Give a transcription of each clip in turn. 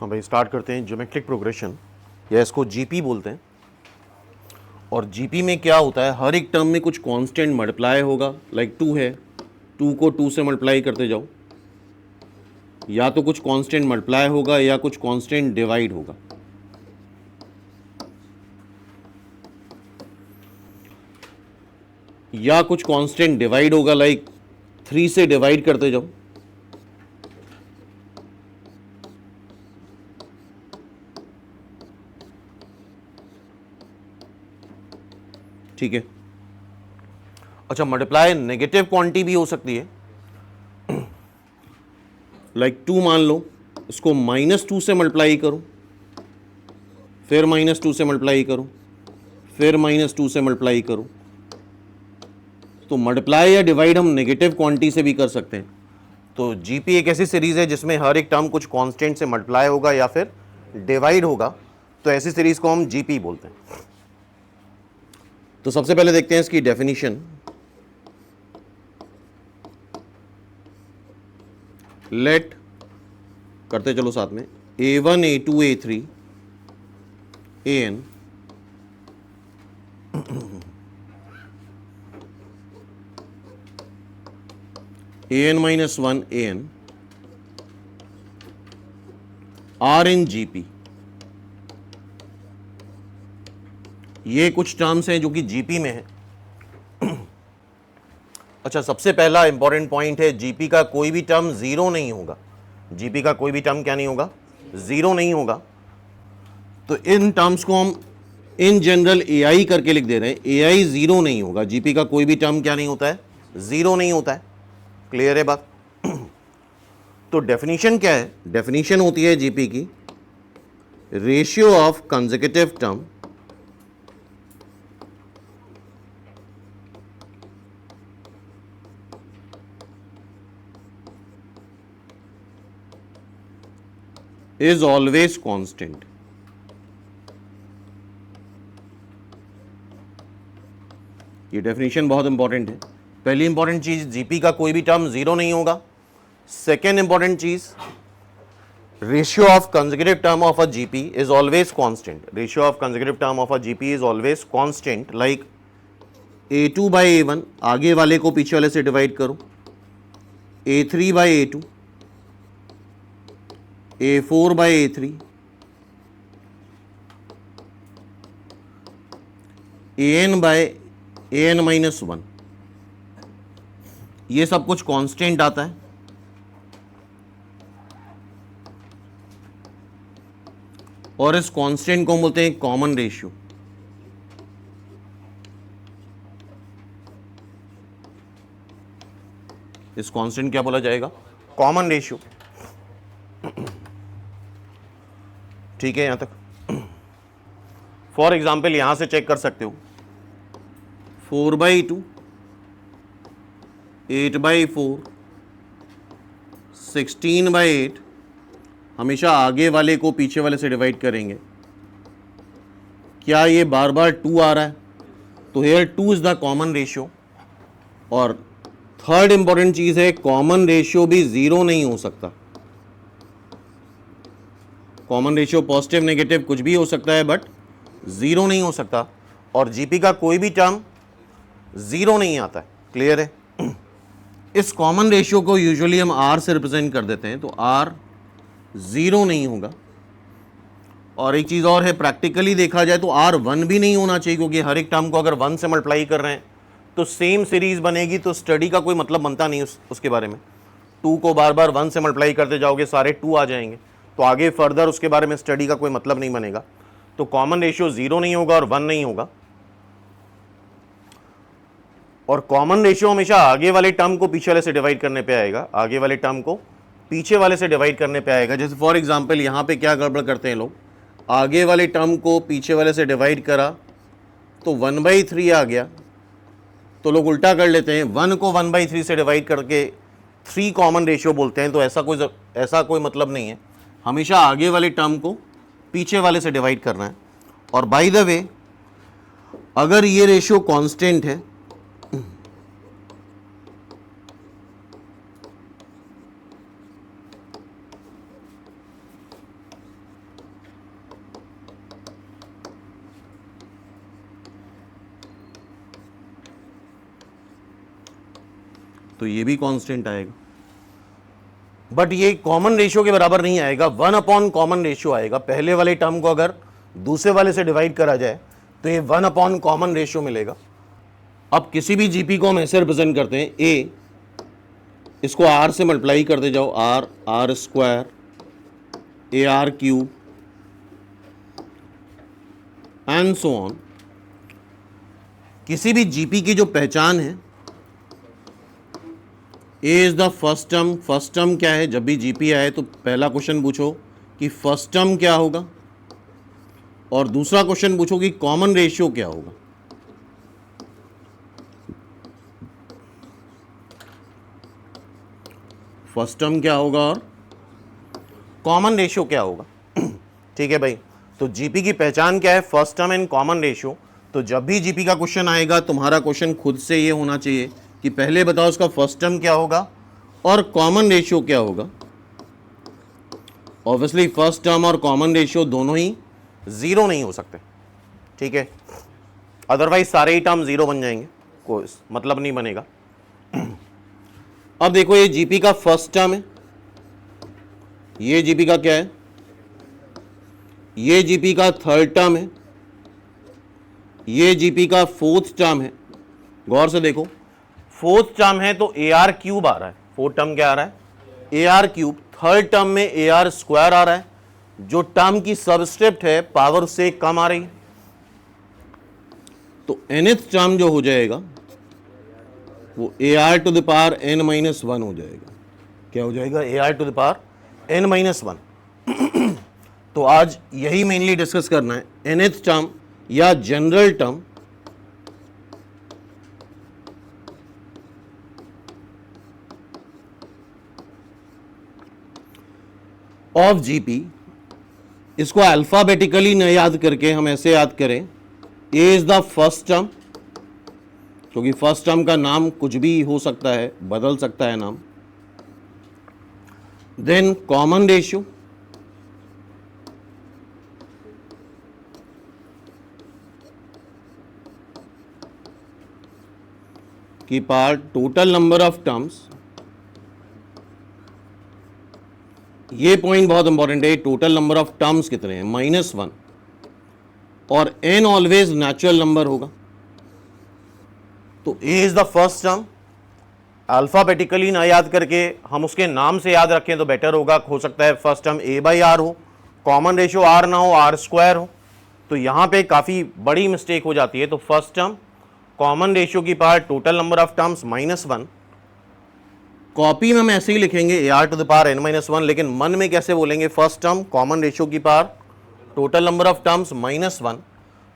हाँ भाई, स्टार्ट करते हैं ज्योमेट्रिक प्रोग्रेशन, या इसको जीपी बोलते हैं। और जीपी में क्या होता है, हर एक टर्म में कुछ कांस्टेंट मल्टीप्लाई होगा। लाइक 2 है, 2 को 2 से मल्टीप्लाई करते जाओ, या तो कुछ कांस्टेंट मल्टीप्लाई होगा या कुछ कांस्टेंट डिवाइड होगा। या कुछ कांस्टेंट डिवाइड होगा, लाइक 3 से डिवाइड करते जाओ, ठीक है। अच्छा, मल्टीप्लाई नेगेटिव क्वांटिटी भी हो सकती है। लाइक 2 मान लो, इसको -2 से मल्टीप्लाई करो, फिर -2 से मल्टीप्लाई करो, फिर -2 से मल्टीप्लाई करो। तो मल्टीप्लाई या डिवाइड हम नेगेटिव क्वांटिटी से भी कर सकते हैं। तो जीपी एक ऐसी सीरीज है जिसमें हर एक टर्म कुछ कांस्टेंट से मल्टीप्लाई होगा या फिर डिवाइड होगा, तो ऐसी सीरीज को हम जीपी बोलते हैं। तो सबसे पहले देखते हैं इसकी डेफिनेशन। लेट करते चलो साथ में, a1 a2 a3 an an-1 an are in GP. ये कुछ टर्म्स हैं जो कि जीपी में है। अच्छा, सबसे पहला इंपॉर्टेंट पॉइंट है, जीपी का कोई भी टर्म जीरो नहीं होगा। जीपी का कोई भी टर्म क्या नहीं होगा, जीरो नहीं होगा। तो इन टर्म्स को हम इन जनरल एआई करके लिख दे रहे हैं। एआई जीरो नहीं होगा, जीपी का कोई भी टर्म क्या नहीं होता है, जीरो नहीं होता है। क्लियर है बात? तो डेफिनेशन क्या है? डेफिनेशन होती है जीपी की, ratio of consecutive term is always constant। ये डेफिनेशन बहुत इंपॉर्टेंट है। पहली इंपॉर्टेंट चीज, जीपी का कोई भी टर्म जीरो नहीं होगा। सेकेंड इंपॉर्टेंट चीज, ratio of consecutive term of a GP is always constant. Ratio of consecutive term of a GP is always constant. Like a2 by a1, आगे वाले को पीछे वाले से डिवाइड करो, a3 by a2, a4 by a3, an bye an-1। ये सब कुछ कांस्टेंट आता है। और इस कांस्टेंट को हम बोलते हैं कॉमन रेशियो। इस कांस्टेंट क्या बोला जाएगा, कॉमन रेशियो। ठीक है, यहां तक। फॉर एग्जाम्पल यहां से चेक कर सकते हो, 4/2, 8/4, 16/8, हमेशा आगे वाले को पीछे वाले से डिवाइड करेंगे। क्या ये बार बार 2 आ रहा है? तो here 2 is the common ratio. और थर्ड इंपॉर्टेंट चीज है, कॉमन रेशियो भी जीरो नहीं हो सकता। कॉमन रेशियो पॉजिटिव नेगेटिव कुछ भी हो सकता है, बट जीरो नहीं हो सकता। और जीपी का कोई भी टर्म जीरो नहीं आता है। क्लियर है? इस कॉमन रेशियो को यूजुअली हम आर से रिप्रेजेंट कर देते हैं, तो आर जीरो नहीं होगा। और एक चीज और है, प्रैक्टिकली देखा जाए तो आर 1 भी नहीं होना चाहिए, क्योंकि हर एक टर्म को अगर 1 से मल्टीप्लाई कर रहे हैं तो सेम सीरीज बनेगी, तो स्टडी का कोई मतलब बनता नहीं उसके बारे में। 2 को बार बार 1 से मल्टीप्लाई करते जाओगे, सारे 2 आ जाएंगे, तो आगे फर्दर उसके बारे में स्टडी का कोई मतलब नहीं बनेगा। तो कॉमन रेशियो जीरो नहीं होगा और 1 नहीं होगा। और कॉमन रेशियो हमेशा आगे वाले टर्म को पीछे वाले से डिवाइड करने पे आएगा। आगे वाले टर्म को पीछे वाले से डिवाइड करने पे आएगा। जैसे फॉर एग्जांपल यहां पे क्या गड़बड़ करते हैं लोग, आगे वाले टर्म को पीछे वाले से डिवाइड करा तो 1/3 आ गया, तो लोग उल्टा कर लेते हैं, 1 को 1/3 से डिवाइड करके 3 कॉमन रेशियो बोलते हैं। तो ऐसा कोई मतलब नहीं है। हमेशा आगे वाले टर्म को पीछे वाले से डिवाइड करना है। और बाय द वे, अगर ये रेशियो कांस्टेंट है तो ये भी कांस्टेंट आएगा, बट ये कॉमन रेशियो के बराबर नहीं आएगा, 1 कॉमन रेशियो आएगा। पहले वाले टर्म को अगर दूसरे वाले से डिवाइड करा जाए तो ये 1 कॉमन रेशियो मिलेगा। अब किसी भी जीपी को हम ऐसे रिप्रेजेंट करते हैं, ए, इसको आर से मल्टीप्लाई करते जाओ, R, R square, A R cube and so on. किसी भी जीपी की जो पहचान है, A is the first term. First term क्या है? जब भी जीपी आए तो पहला क्वेश्चन पूछो कि फर्स्ट टर्म क्या होगा, और दूसरा क्वेश्चन पूछो कि कॉमन रेशियो क्या होगा। फर्स्ट टर्म क्या होगा और कॉमन रेशियो क्या होगा। ठीक है भाई, तो जीपी की पहचान क्या है? First term and common ratio. तो जब भी जीपी का क्वेश्चन आएगा, तुम्हारा क्वेश्चन खुद से ये होना चाहिए कि पहले बताओ उसका फर्स्ट टर्म क्या होगा और कॉमन रेशियो क्या होगा। ऑब्वियसली फर्स्ट टर्म और कॉमन रेशियो दोनों ही जीरो नहीं हो सकते, ठीक है, अदरवाइज सारे ही टर्म जीरो बन जाएंगे, कोई मतलब नहीं बनेगा। अब देखो, ये जीपी का फर्स्ट टर्म है, ये जीपी का क्या है, ये जीपी का थर्ड टर्म है, ये जीपी का फोर्थ टर्म है। गौर से देखो, फोर्थ टर्म है तो ए आर क्यूब आ रहा है, फोर्थ टर्म क्या आ रहा है? A R cube. Third term में ए आर स्क्वायर आ रहा है, जो टर्म की सबस्क्रिप्ट है पावर से कम आ रही है, तो nth टर्म जो हो जाएगा वो A R to the power n minus 1 हो जाएगा। क्या हो जाएगा? A R to the power n minus 1। तो आज यही मेनली डिस्कस करना है, nth टर्म या जनरल टर्म ऑफ जीपी। इसको अल्फाबेटिकली न याद करके हम ऐसे याद करें, A is the first term, क्योंकि फर्स्ट टर्म का नाम कुछ भी हो सकता है, बदल सकता है नाम। देन कॉमन रेशियो, की part total number of terms. ये पॉइंट बहुत इंपॉर्टेंट है, टोटल नंबर ऑफ टर्म्स कितने हैं? -1, और n ऑलवेज नेचुरल नंबर होगा। तो a is the first term, alphabetically ना याद करके हम उसके नाम से याद रखें तो बेटर होगा। हो सकता है first term a by R हो, कॉमन रेशियो r ना हो, r स्क्वायर हो, तो यहां पे काफी बड़ी मिस्टेक हो जाती है। तो फर्स्ट टर्म, कॉमन रेशियो की power total number of terms -1। Copy में हम ऐसे ही लिखेंगे A R to the power n-1, लेकिन मन में कैसे बोलेंगे? फर्स्ट टर्म, कॉमन रेशियो की power total number of terms -1।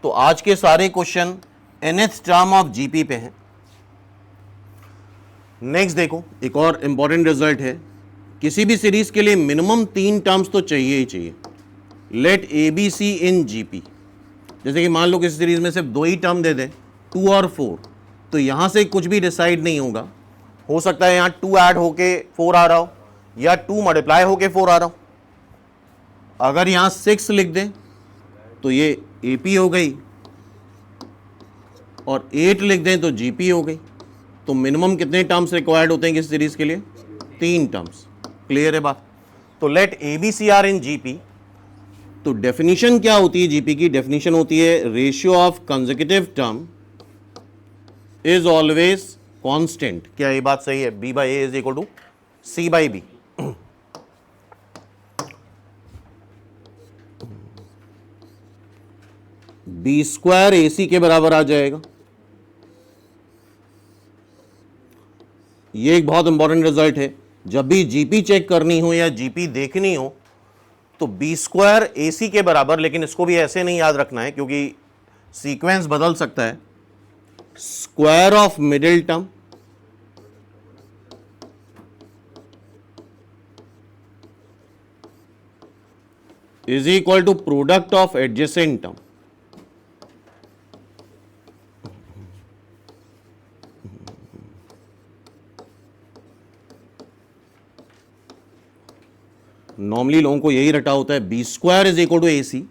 तो आज के सारे question nth term of GP पे हैं। नेक्स्ट देखो, एक और इंपॉर्टेंट रिजल्ट है, किसी भी सीरीज के लिए मिनिमम 3 टर्म्स तो चाहिए ही चाहिए। Let A B C in GP, जैसे कि मान लो किसी सीरीज में सिर्फ 2 ही टर्म दे दें, 2 और 4, तो यहां से कुछ भी डिसाइड नहीं होगा। हो सकता है यहाँ 2 ऐड होके 4 आ रहा हो, या 2 मल्टीप्लाई होके 4 आ रहा हो। अगर यहाँ 6 लिख दें तो ये एपी हो गई, और 8 लिख दें तो जीपी हो गई। तो मिनिमम कितने टर्म्स रिक्वायर्ड होते हैं किसी सीरीज के लिए? 3 टर्म्स। क्लियर है बात? तो let A B C are in GP. तो डेफिनेशन क्या होती है जीपी की? डेफिनेशन होती है ratio of consecutive term is always constant. क्या ये बात सही है? b by A is equal to c by B. B square A C के बराबर आ जाएगा। ये एक बहुत इंपॉर्टेंट रिजल्ट है। जब भी जीपी चेक करनी हो या जीपी देखनी हो तो बी स्क्वायर ए सी के बराबर, लेकिन इसको भी ऐसे नहीं याद रखना है क्योंकि सीक्वेंस बदल सकता है। Square of middle term is equal to product of adjacent term. Normally लोगों को यही रटा होता है, B square is equal to A C,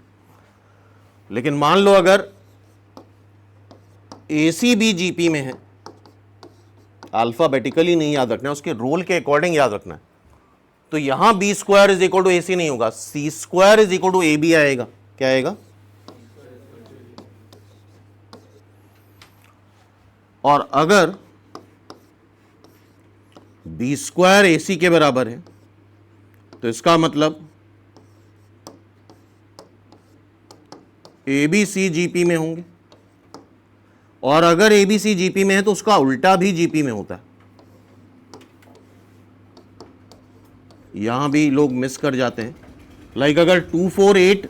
लेकिन मान लो अगर ए सी भी जीपी में है, अल्फाबेटिकली नहीं याद रखना है, उसके रोल के अकॉर्डिंग याद रखना है। तो यहां B square is equal to A C नहीं होगा, C square is equal to A B आएगा। क्या आएगा? और अगर बी स्क्वायर ए सी के बराबर है तो इसका मतलब ए बी सी जीपी में होंगे, और अगर ए बी सी जीपी में है तो उसका उल्टा भी जीपी में होता है। यहां भी लोग मिस कर जाते हैं। लाइक अगर 248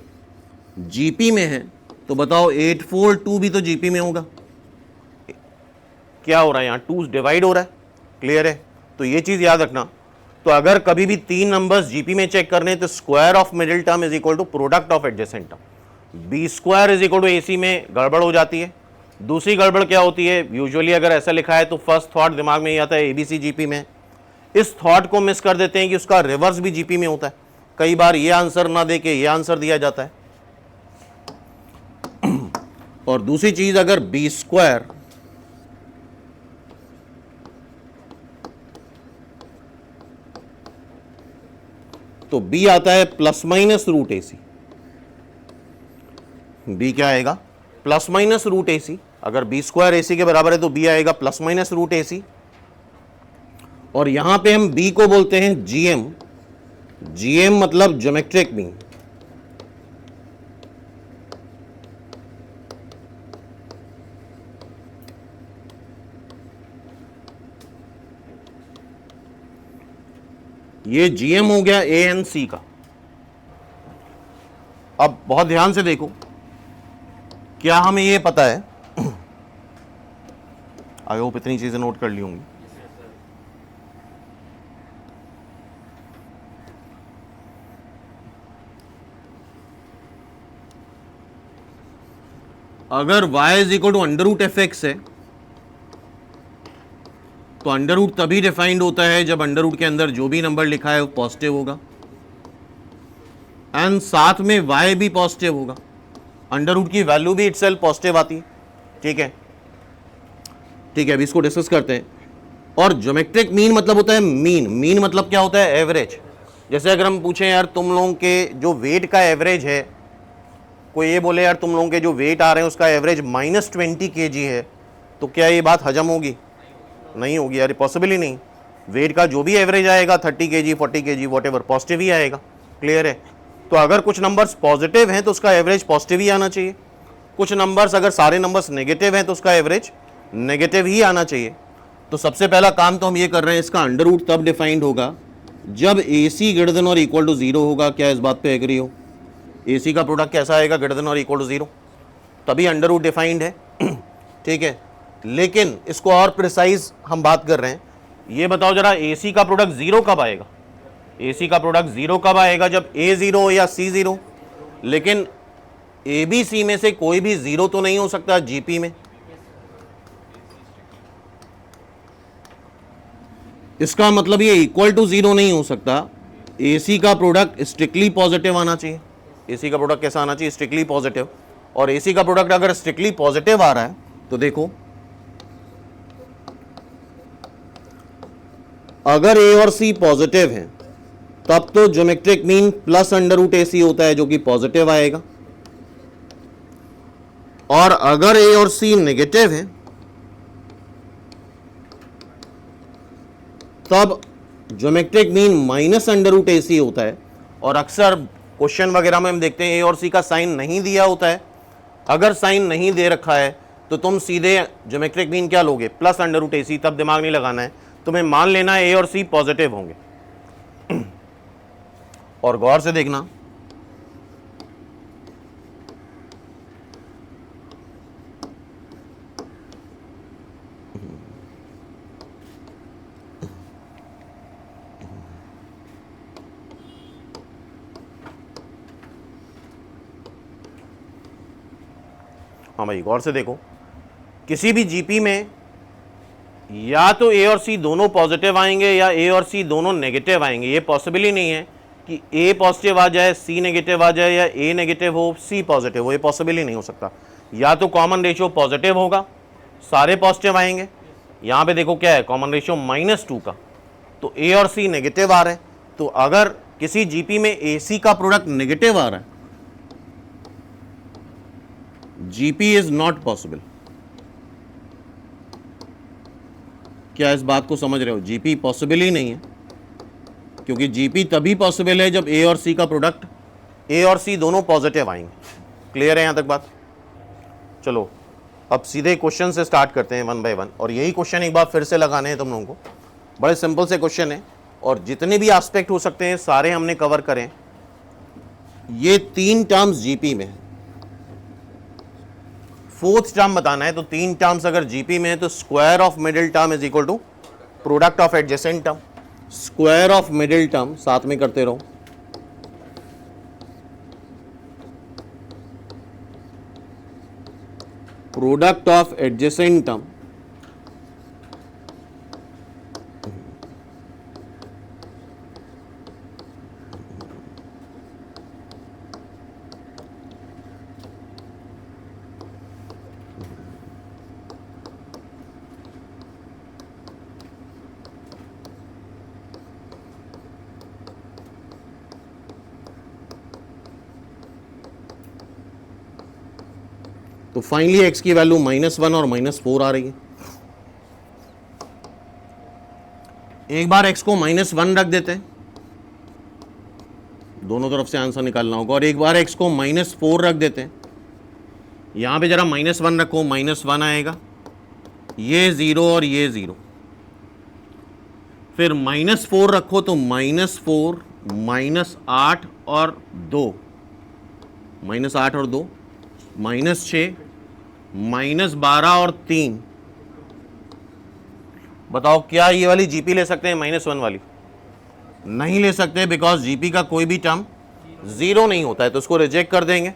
जीपी में है तो बताओ 842 भी तो जीपी में होगा। क्या हो रहा है यहां? 2 डिवाइड हो रहा है। क्लियर है? तो ये चीज याद रखना। तो अगर कभी भी 3 नंबर्स जीपी में चेक करने तो square of middle term is equal to product of adjacent term. B square is equal to A C में गड़बड़ हो जाती है। दूसरी गड़बड़ क्या होती है? यूजुअली अगर ऐसा लिखा है तो फर्स्ट थॉट दिमाग में ही आता है एबीसी जीपी में। इस थॉट को मिस कर देते हैं कि उसका रिवर्स भी जीपी में होता है। कई बार ये आंसर ना दे के ये आंसर दिया जाता है। और दूसरी चीज, अगर बी स्क्वायर तो बी आता है plus minus root A C. B क्या आएगा? प्लस माइनस रूट ए सी। अगर बी स्क्वायर ए सी के बराबर है तो बी आएगा प्लस माइनस रूट ए सी। और यहां पे हम बी को बोलते हैं जीएम। जीएम मतलब ज्योमेट्रिक मीन। ये जीएम हो गया ए एन सी का। अब बहुत ध्यान से देखो, क्या हमें ये पता है? आई होप इतनी चीजें नोट कर ली होंगी। अगर y is equal to under root F X है तो अंडर रूट तभी डिफाइंड होता है जब अंडर रूट के अंदर जो भी नंबर लिखा है वो पॉजिटिव होगा, एंड साथ में y भी पॉजिटिव होगा। अंडर रूट की वैल्यू भी इटसेल्फ पॉजिटिव आती है। ठीक है, ठीक है, अभी इसको डिस्कस करते हैं। और ज्योमेट्रिक मीन मतलब होता है मीन। मीन मतलब क्या होता है? एवरेज। जैसे अगर हम पूछें यार तुम लोगों के जो वेट का एवरेज है, कोई ये बोले यार तुम लोगों के जो वेट आ रहे हैं उसका एवरेज -20 kg है, तो क्या ये बात हजम होगी? नहीं होगी यार, पॉसिबल ही नहीं। वेट का जो भी एवरेज आएगा 30 kg 40 kg वॉटेवर पॉजिटिव ही आएगा। क्लियर है? तो अगर कुछ नंबर्स पॉजिटिव हैं तो उसका एवरेज पॉजिटिव ही आना चाहिए। कुछ नंबर्स अगर सारे नंबर्स नेगेटिव हैं तो उसका एवरेज नेगेटिव ही आना चाहिए। तो सबसे पहला काम तो हम ये कर रहे हैं, इसका अंडर रूट तब डिफाइंड होगा जब ए सी ग्रेटर देन और इक्वल टू 0 होगा। क्या इस बात पे एग्री हो? ए सी का प्रोडक्ट कैसा आएगा? ग्रेटर देन और इक्वल टू 0, तभी अंडर रूट डिफाइंड है। ठीक है, लेकिन इसको और प्रिसाइज हम बात कर रहे हैं। ये बताओ जरा, ए सी का प्रोडक्ट 0 कब आएगा? ए सी का प्रोडक्ट 0 कब आएगा? जब ए 0 या सी 0। लेकिन ए बी सी में से कोई भी 0 तो नहीं हो सकता जीपी में। इसका मतलब ये इक्वल टू 0 नहीं हो सकता। ए सी का प्रोडक्ट स्ट्रिक्टली पॉजिटिव आना चाहिए। ए सी का प्रोडक्ट कैसा आना चाहिए? Strictly positive. और ए सी का प्रोडक्ट अगर स्ट्रिक्टली पॉजिटिव आ रहा है तो देखो, अगर ए और सी पॉजिटिव हैं तब तो geometric mean plus under root A C होता है जो कि पॉजिटिव आएगा। और अगर ए और सी नेगेटिव हैं तब geometric mean minus under root A C होता है। और अक्सर क्वेश्चन वगैरह में हम देखते हैं ए और सी का साइन नहीं दिया होता है। अगर साइन नहीं दे रखा है तो तुम सीधे ज्योमेट्रिक मीन क्या लोगे? प्लस अंडर रूट ए सी। तब दिमाग नहीं लगाना है, तुम्हें मान लेना ए और सी पॉजिटिव होंगे। और गौर से देखना, हाँ भाई गौर से देखो, किसी भी जीपी में या तो ए और सी दोनों पॉजिटिव आएंगे या ए और सी दोनों नेगेटिव आएंगे। ये पॉसिबल ही नहीं है कि ए पॉजिटिव आ जाए सी नेगेटिव आ जाए या ए नेगेटिव हो सी पॉजिटिव हो। ये पॉसिबल ही नहीं हो सकता। या तो कॉमन रेशियो पॉजिटिव होगा, सारे पॉजिटिव आएंगे, यहां पे देखो क्या है, कॉमन रेशियो -2 का, तो ए और सी नेगेटिव आ रहा है। तो अगर किसी जीपी में ए सी का प्रोडक्ट नेगेटिव आ रहा है, जीपी इज नॉट पॉसिबल। क्या इस बात को समझ रहे हो? जीपी पॉसिबल ही नहीं है, क्योंकि जीपी तभी पॉसिबल है जब ए और सी का प्रोडक्ट, ए और सी दोनों पॉजिटिव आएंगे। क्लियर है यहां तक बात? चलो अब सीधे क्वेश्चन से स्टार्ट करते हैं 1 बाय 1, और यही क्वेश्चन एक बार फिर से लगाने हैं तुम लोगों को। बड़े सिंपल से क्वेश्चन है, और जितने भी एस्पेक्ट हो सकते हैं सारे हमने कवर करें। ये 3 टर्म्स जीपी में है, 4th टर्म बताना है, तो 3 टर्म्स अगर जीपी में है तो square of middle term is equal to product of adjacent term. Square of middle term साथ में करते रहो, प्रोडक्ट ऑफ एडजेसेंट टर्म तो फाइनली x की वैल्यू -1 और -4 आ रही है। एक बार x को -1 रख देते हैं, दोनों तरफ से आंसर निकालना होगा, और एक बार x को -4 रख देते हैं। यहां पे जरा -1 रखो, -1 आएगा, ये 0 और ये 0। फिर -4 रखो तो -4 -8 और 2, -8 और 2, -6 -12 और 3। बताओ क्या ये वाली जीपी ले सकते हैं? -1 वाली नहीं ले सकते, बिकॉज जीपी का कोई भी टर्म 0 नहीं होता है, तो उसको रिजेक्ट कर देंगे।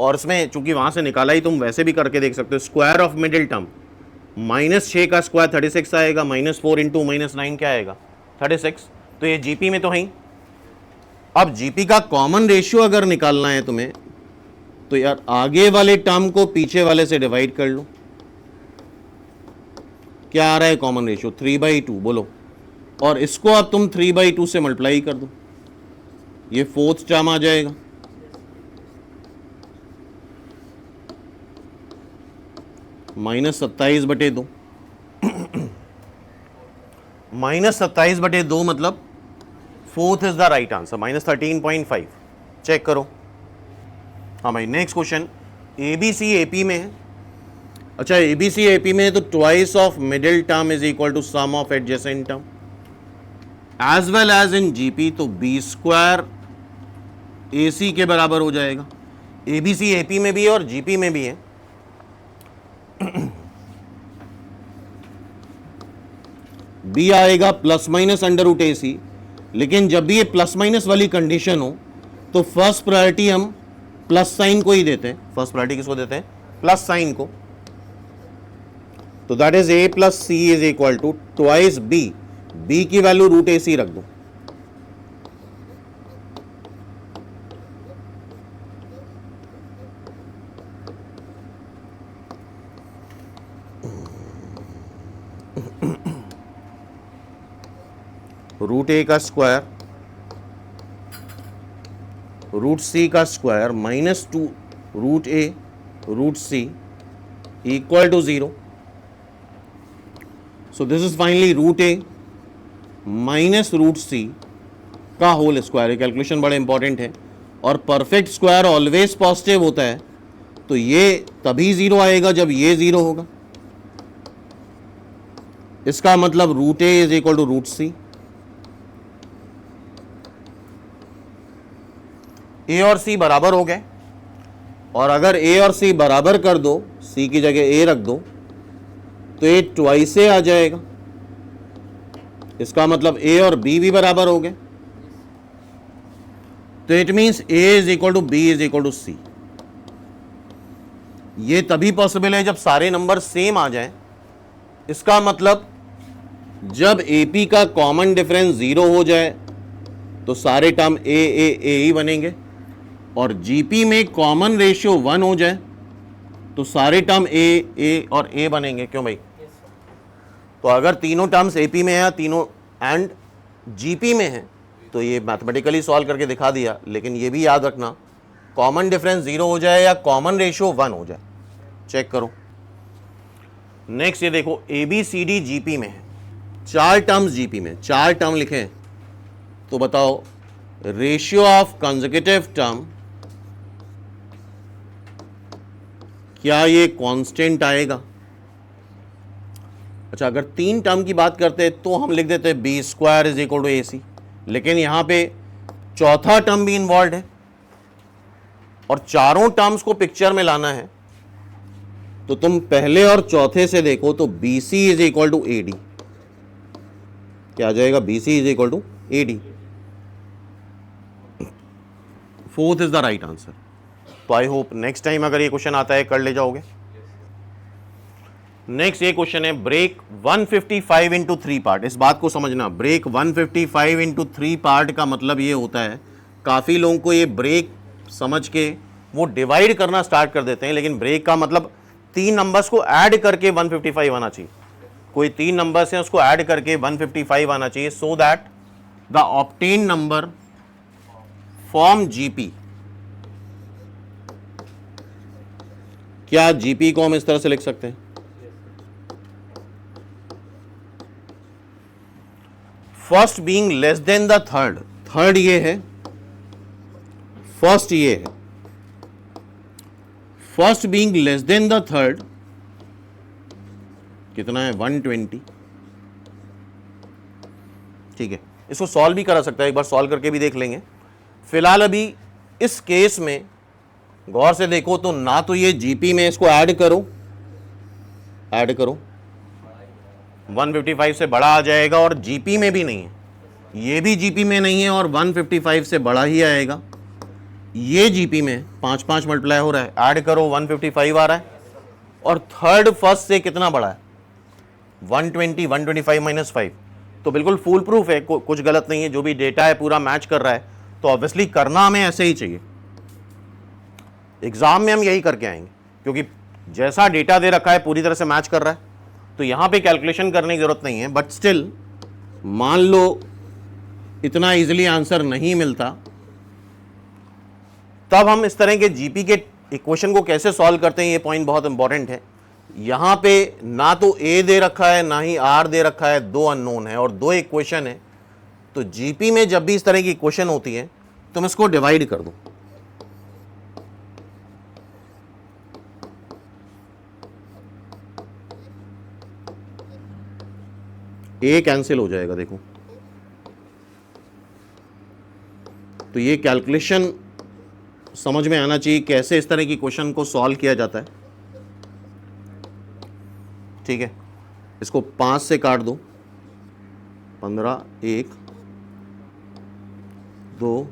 और इसमें चूंकि वहां से निकाला ही, तुम वैसे भी करके देख सकते हो। स्क्वायर ऑफ मिडिल टर्म, -6 का स्क्वायर 36 आएगा, -4 इंटू -9 क्या आएगा? 36। तो ये जीपी में तो है ही। अब जीपी का कॉमन रेशियो अगर निकालना है तुम्हें, तो यार आगे वाले टर्म को पीछे वाले से डिवाइड कर लो। क्या आ रहा है कॉमन रेशियो? 3/2 बोलो, और इसको अब तुम 3/2 से मल्टीप्लाई कर दो, ये 4th टर्म आ जाएगा। -27/2, -27/2 मतलब 4th is the right answer, -13.5। Check करो। हाँ भाई, नेक्स्ट क्वेश्चन, एबीसी एपी में है। अच्छा, एबीसी एपी में है तो twice of middle term is equal to sum of adjacent term as well as in GP, तो b² AC के बराबर हो जाएगा। एबीसी एपी में भी है और जीपी में भी है। b आएगा ±√AC, लेकिन जब भी ये प्लस माइनस वाली कंडीशन हो तो फर्स्ट प्रायोरिटी हम प्लस साइन को ही देते हैं। फर्स्ट प्रायोरिटी किसको देते हैं? प्लस साइन को। तो that is a + c is equal to twice b। b की वैल्यू √AC रख दो। √A का स्क्वायर, √C का square -2 √A √C equal to 0। So this is finally √A -√C का होल स्क्वायर। कैलकुलेशन बड़ा important है, और परफेक्ट स्क्वायर ऑलवेज पॉजिटिव होता है, तो ये तभी 0 आएगा जब ये 0 होगा। इसका मतलब √A is equal to √C। A और C बराबर हो गए, और अगर A और C बराबर कर दो, C की जगह A रख दो, तो ये ट्वाइस A आ जाएगा। इसका मतलब A और B भी बराबर हो गए, तो it means A is equal to B is equal to C। ये तभी पॉसिबल है जब सारे नंबर सेम आ जाएं। इसका मतलब जब AP का कॉमन डिफरेंस 0 हो जाए तो सारे टर्म A ही बनेंगे, और GP में कॉमन रेशियो 1 हो जाए तो सारे टर्म A और A बनेंगे। क्यों भाई? तो अगर तीनों टर्म्स एपी में है, तीनों एंड जीपी में है, तो ये मैथमेटिकली सॉल्व करके दिखा दिया। लेकिन ये भी याद रखना, कॉमन डिफरेंस 0 हो जाए या कॉमन रेशियो 1 हो जाए, चेक करो। नेक्स्ट ये देखो, A B C D GP में है, 4 टर्म्स जीपी में, 4 टर्म लिखे, तो बताओ रेशियो ऑफ कंसेक्यूटिव टर्म, क्या ये कांस्टेंट आएगा? अच्छा, अगर 3 टर्म की बात करते तो हम लिख देते B square is equal to A C, लेकिन यहां पे चौथा टर्म भी इन्वॉल्व है और चारों टर्म्स को पिक्चर में लाना है, तो तुम पहले और चौथे से देखो तो B C is equal to A D, क्या आ जाएगा? B C is equal to A D, fourth is the right answer. तो आई होप नेक्स्ट टाइम अगर ये क्वेश्चन आता है कर ले जाओगे। नेक्स्ट ये क्वेश्चन है, ब्रेक 155 इंटू 3 पार्ट। इस बात को समझना, ब्रेक 155 इंटू 3 पार्ट का मतलब ये होता है, काफी लोगों को ये ब्रेक समझ के वो डिवाइड करना स्टार्ट कर देते हैं, लेकिन ब्रेक का मतलब 3 नंबर्स को ऐड करके 155 आना चाहिए। कोई 3 नंबर्स हैं उसको ऐड करके 155 आना चाहिए, so that the obtain number form GP. क्या जीपी को हम इस तरह से लिख सकते हैं? First being less than the third, third ये है, फर्स्ट ये है, first being less than the third कितना है? 120। ठीक है, इसको सॉल्व भी करा सकता है, एक बार सॉल्व करके भी देख लेंगे। फिलहाल अभी इस केस में गौर से देखो तो ना तो ये जीपी में इसको ऐड करो, 155 से बड़ा आ जाएगा, और जीपी में भी नहीं है, ये भी जीपी में नहीं है और 155 से बड़ा ही आएगा। ये जीपी में 5 मल्टीप्लाई हो रहा है, ऐड करो 155 आ रहा है, और थर्ड फर्स्ट से कितना बड़ा है? 120, 125 माइनस 5, तो बिल्कुल फुल प्रूफ है, कुछ गलत नहीं है, जो भी डेटा है पूरा मैच कर रहा है। तो ऑब्वियसली करना हमें ऐसे ही चाहिए, एग्जाम में हम यही करके आएंगे, क्योंकि जैसा डेटा दे रखा है पूरी तरह से मैच कर रहा है, तो यहां पे कैलकुलेशन करने की जरूरत नहीं है। बट स्टिल मान लो इतना इजीली आंसर नहीं मिलता, तब हम इस तरह के जीपी के इक्वेशन को कैसे सॉल्व करते हैं, ये पॉइंट बहुत इंपॉर्टेंट है। यहां पे ना तो ए दे रखा है ना ही आर दे रखा है, 2 अननोन है और 2 इक्वेशन है। तो जीपी में जब भी इस तरह की इक्वेशन होती है तुम इसको डिवाइड कर दो, ए कैंसिल हो जाएगा। देखो, तो ये कैलकुलेशन समझ में आना चाहिए कैसे इस तरह की क्वेश्चन को सॉल्व किया जाता है। ठीक है, इसको 5 से काट दो, 15, 1, 2,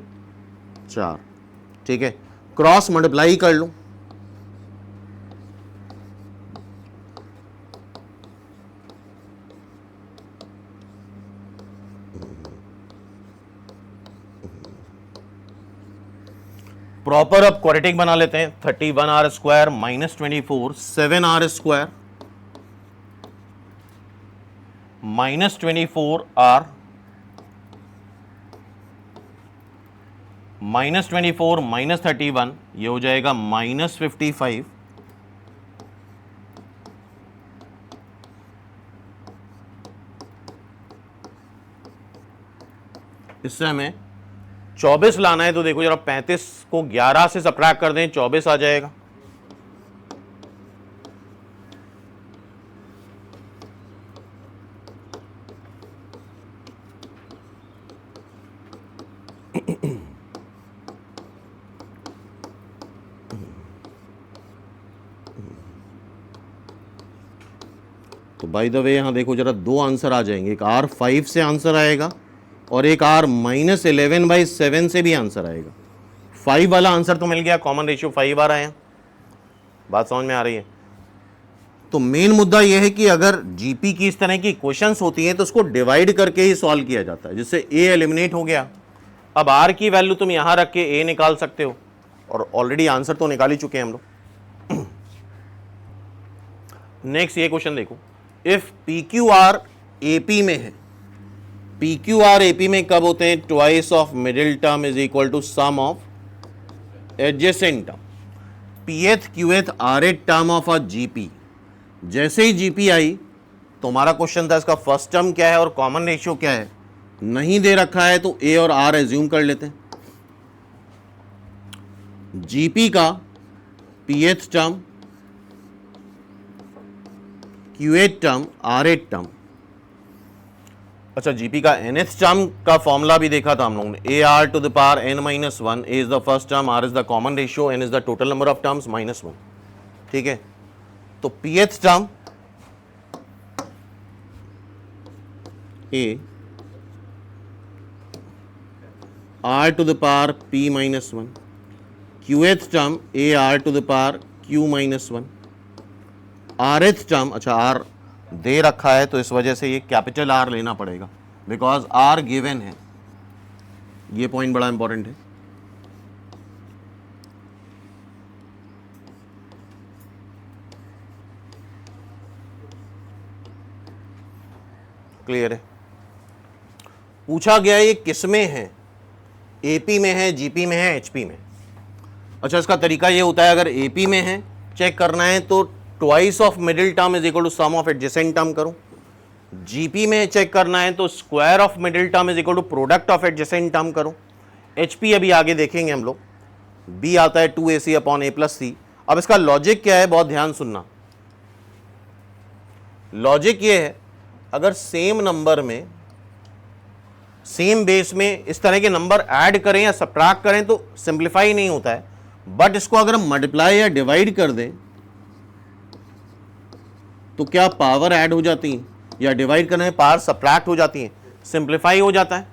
4। ठीक है, क्रॉस मल्टीप्लाई कर लो, प्रॉपर अब क्वाड्रेटिक बना लेते हैं। 31r square minus 24, 7r square minus 24r minus 24 minus 31, ये हो जाएगा माइनस 55। इससे हमें 24 लाना है, तो देखो जरा 35 को 11 से सब्ट्रैक्ट कर दें, 24 आ जाएगा। तो बाय द वे यहां देखो जरा 2 आंसर आ जाएंगे, एक R5 से आंसर आएगा और एक R-11/7 से भी आंसर आएगा। 5 वाला आंसर तो मिल गया, कॉमन रेशियो 5 आ रहा है। बात समझ में आ रही है? तो मेन मुद्दा यह है कि अगर जीपी की इस तरह की क्वेश्चंस होती हैं तो उसको डिवाइड करके ही सॉल्व किया जाता है, जिससे ए एलिमिनेट हो गया। अब आर की वैल्यू तुम यहां रख के ए निकाल सकते हो, और ऑलरेडी आंसर तो निकाल ही चुके हैं हम लोग। नेक्स्ट ये क्वेश्चन देखो, if P Q R AP में है, पी क्यू आर एपी में कब होते हैं? Twice of middle term is equal to sum of adjacent term. Pth qth rth term of a GP. जैसे ही जीपी आई तो हमारा क्वेश्चन था इसका फर्स्ट टर्म क्या है और कॉमन रेशियो क्या है। नहीं दे रखा है तो ए और आर एज्यूम कर लेते हैं। जीपी का pth term, qth term, rth term. अच्छा, जीपी का nth टर्म का फॉर्मूला भी देखा था हम लोगों ने, A R to the power n minus one. A is the first term, R is the common ratio, n is the total number of terms minus one. ठीक है, तो pth term A R to the power p minus one, qth term A R to the power q minus one, आरएथ term, अच्छा are they रखा है तो इस वजह से ये कैपिटल आर लेना पड़ेगा बिकॉज आर गिवन है। ये पॉइंट बड़ा इंपॉर्टेंट है। क्लियर है? पूछा गया ये किस में है, एपी में है, जीपी में है, एचपी में। अच्छा, इसका तरीका ये होता है, अगर एपी में है चेक करना है तो twice of middle term is equal to sum of adjacent term करो। जीपी में चेक करना है तो square of middle term is equal to product of adjacent term करो। एचपी अभी आगे देखेंगे हम लोग। बी आता है 2ac अपॉन a प्लस सी। अब इसका लॉजिक क्या है, बहुत ध्यान सुनना। लॉजिक ये है, अगर सेम नंबर में, सेम बेस में इस तरह के नंबर ऐड करें या सब्ट्रैक्ट करें तो सिंप्लीफाई नहीं होता है, बट इसको अगर हम मल्टीप्लाई या डिवाइड कर दें तो क्या पावर ऐड हो जाती है, या डिवाइड करने में पावर सब्ट्रैक्ट हो जाती है, सिंप्लीफाई हो जाता है।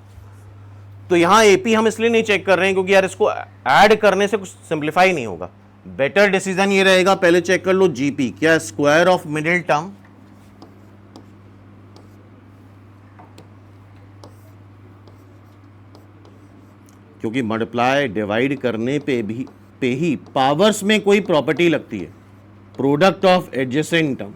तो यहां एपी हम इसलिए नहीं चेक कर रहे हैं क्योंकि यार इसको ऐड करने से कुछ सिंप्लीफाई नहीं होगा। बेटर डिसीजन ये रहेगा, पहले चेक कर लो जीपी क्या स्क्वायर ऑफ मिडिल टर्म, क्योंकि मल्टीप्लाई डिवाइड करने पे ही पावर्स में कोई प्रॉपर्टी लगती है, प्रोडक्ट ऑफ एडजेसेंट टर्म।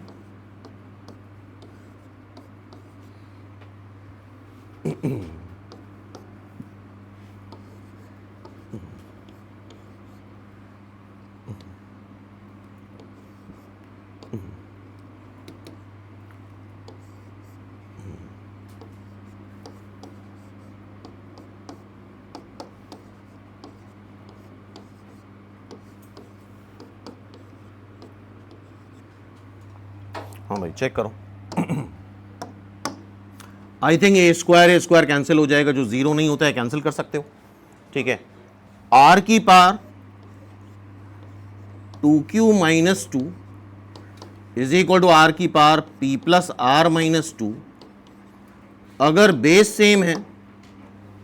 हाँ भाई चेक करो। I think A square cancel हो जाएगा, जो जीरो नहीं होता है कैंसिल कर सकते हो। ठीक है, आर की power 2q minus two is equal to R की power p plus R minus two. अगर बेस सेम है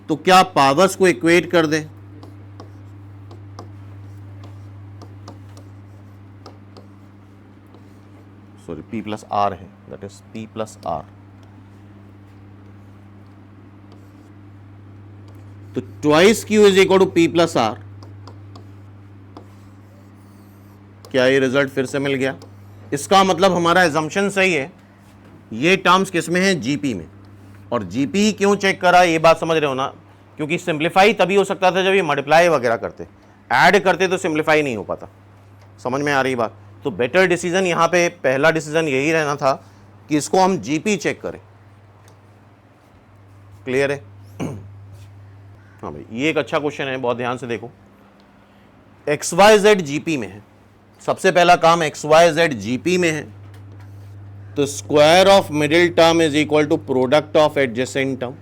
तो क्या पावर्स को इक्वेट कर दें? सॉरी, p प्लस आर है, that is p plus R. तो twice q is equal to p plus R. क्या ये रिजल्ट फिर से मिल गया? इसका मतलब हमारा एजम्पशन सही है, ये टर्म्स किस में है, जीपी में। और जीपी क्यों चेक करा, ये बात समझ रहे हो ना, क्योंकि सिंप्लीफाई तभी हो सकता था जब ये मल्टीप्लाई वगैरह करते, ऐड करते तो सिंप्लीफाई नहीं हो पाता। समझ में आ रही बात? तो बेटर डिसीजन यहाँ पे, पहला डिसीजन यही रहना था कि इसको हम जीपी चेक करें। क्लियर है? हाँ भाई, ये एक अच्छा क्वेश्चन है, बहुत ध्यान से देखो। एक्स वाई जेड जीपी में है, सबसे पहला काम एक्स वाई जेड जीपी में है, तो square of middle term is equal to product of adjacent term.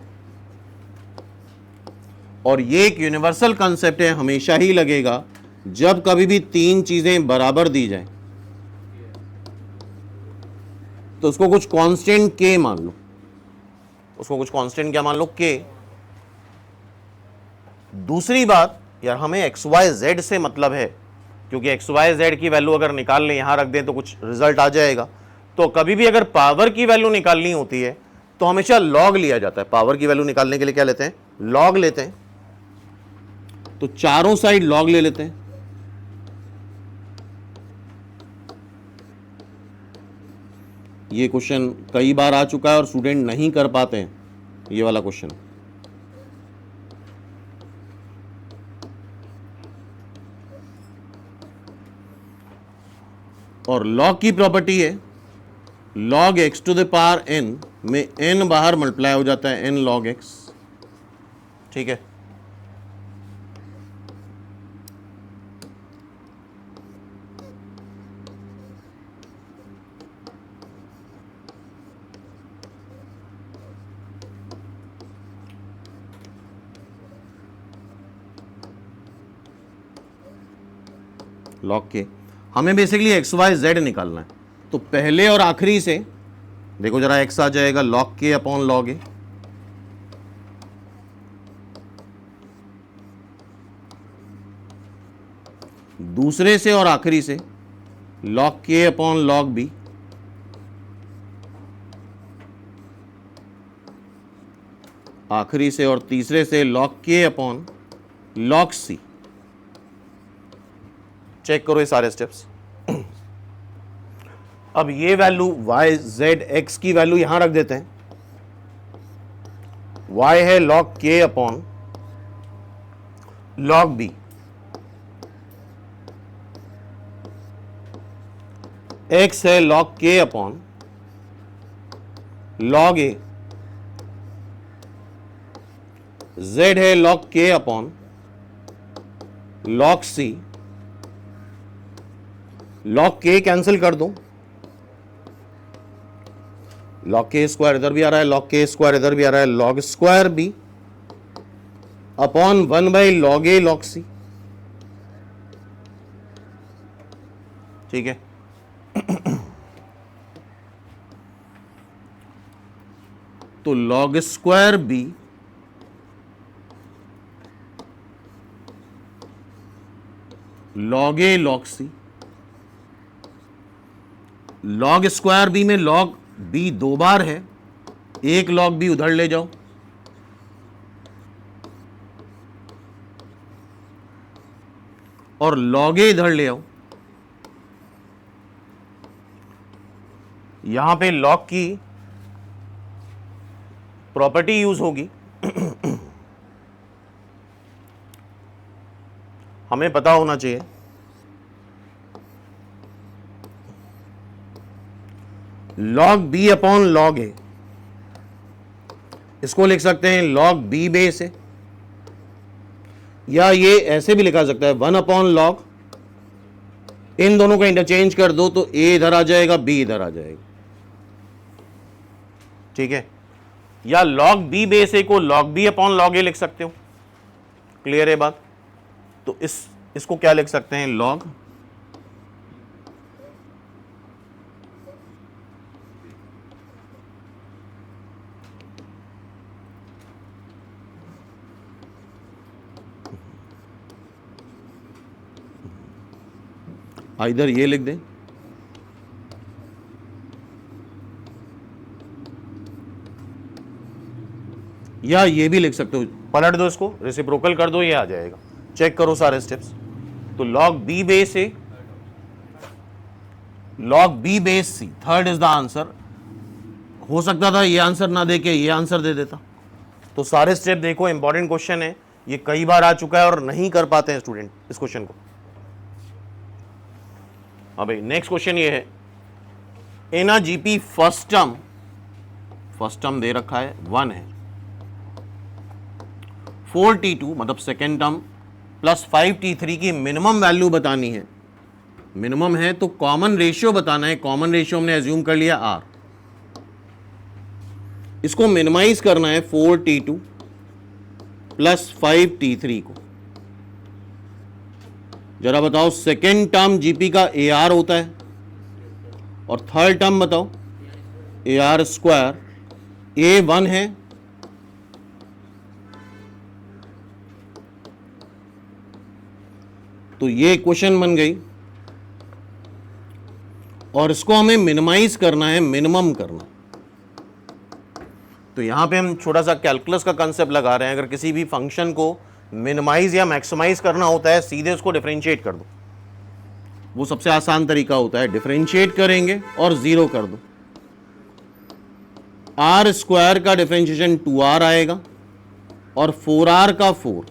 और ये एक यूनिवर्सल कंसेप्ट है, हमेशा ही लगेगा जब कभी भी तीन चीजें बराबर दी जाए तो उसको कुछ कांस्टेंट के मान लो, उसको कुछ कांस्टेंट क्या मान लो, के। दूसरी बात यार, हमें एक्स वाई जेड से मतलब है, क्योंकि एक्स वाई जेड की वैल्यू अगर निकाल लें, यहां रख दें तो कुछ रिजल्ट आ जाएगा। तो कभी भी अगर पावर की वैल्यू निकालनी होती है तो हमेशा लॉग लिया जाता है। पावर की वैल्यू निकालने के लिए क्या लेते हैं, लॉग लेते हैं। तो चारों साइड लॉग ले लेते हैं। ये क्वेश्चन कई बार आ चुका है और स्टूडेंट नहीं कर पाते हैं ये वाला क्वेश्चन। और लॉग की प्रॉपर्टी है log x to the power n में n बाहर मल्टीप्लाई हो जाता है n log x, ठीक है। log के हमें बेसिकली एक्स वाई जेड निकालना है, तो पहले और आखिरी से देखो जरा, x आ जाएगा log k upon log a, दूसरे से और आखिरी से log k upon log b, आखिरी से और तीसरे से log k upon log c। Check करो ये सारे स्टेप्स। अब ये वैल्यू y z x की वैल्यू यहां रख देते हैं। y है log k upon log b, x है log k upon log a, z है log k upon log c। log k cancel कर दो, log k स्क्वायर इधर भी आ रहा है, log k स्क्वायर इधर भी आ रहा है, log square b upon 1 by log a log c, ठीक है। तो log square b log a log c, log square b में log b दो बार है, एक log b उधर ले जाओ, और log a इधर ले आओ। यहां पे log की प्रॉपर्टी यूज होगी। हमें पता होना चाहिए log b upon log a, इसको लिख सकते हैं log b बेस है, या ये ऐसे भी लिखा सकता है 1 अपॉन log, इन दोनों को इंटरचेंज कर दो तो a इधर आ जाएगा, b इधर आ जाएगा, ठीक है। या log b बेस a को log b upon log a लिख सकते हो। क्लियर है बात? तो इसको क्या लिख सकते हैं, log इधर ये लिख दें, या ये भी लिख सकते हो, पलट दो इसको, रेसिप्रोकल कर दो, ये आ जाएगा। चेक करो सारे स्टेप्स। तो log b base a log b base c, third is the answer. हो सकता था ये आंसर ना दे के ये आंसर दे देता। तो सारे स्टेप देखो, इंपॉर्टेंट क्वेश्चन है, ये कई बार आ चुका है और नहीं कर पाते हैं स्टूडेंट इस क्वेश्चन को। अब नेक्स्ट क्वेश्चन ये है, इन अ जीपी फर्स्ट टर्म दे रखा है 1 है, 4t2 मतलब सेकेंड टर्म प्लस 5t3 की मिनिमम वैल्यू बतानी है। मिनिमम है तो कॉमन रेशियो बताना है। कॉमन रेशियो हमने एज्यूम कर लिया r, इसको मिनिमाइज करना है 4t2 प्लस 5t3 को। जरा बताओ, सेकेंड टर्म जीपी का AR होता है और थर्ड टर्म बताओ AR स्क्वायर, A1 है, तो ये इक्वेशन बन गई और इसको हमें मिनिमाइज करना है, मिनिमम करना। तो यहां पे हम छोटा सा कैलकुलस का कंसेप्ट लगा रहे हैं। अगर किसी भी फंक्शन को मिनिमाइज या मैक्सिमाइज करना होता है, सीधे उसको डिफरेंशिएट कर दो, वो सबसे आसान तरीका होता है। डिफरेंशिएट करेंगे और जीरो कर दो, आर स्क्वायर का डिफरेंशिएशन 2r आएगा और 4r का 4,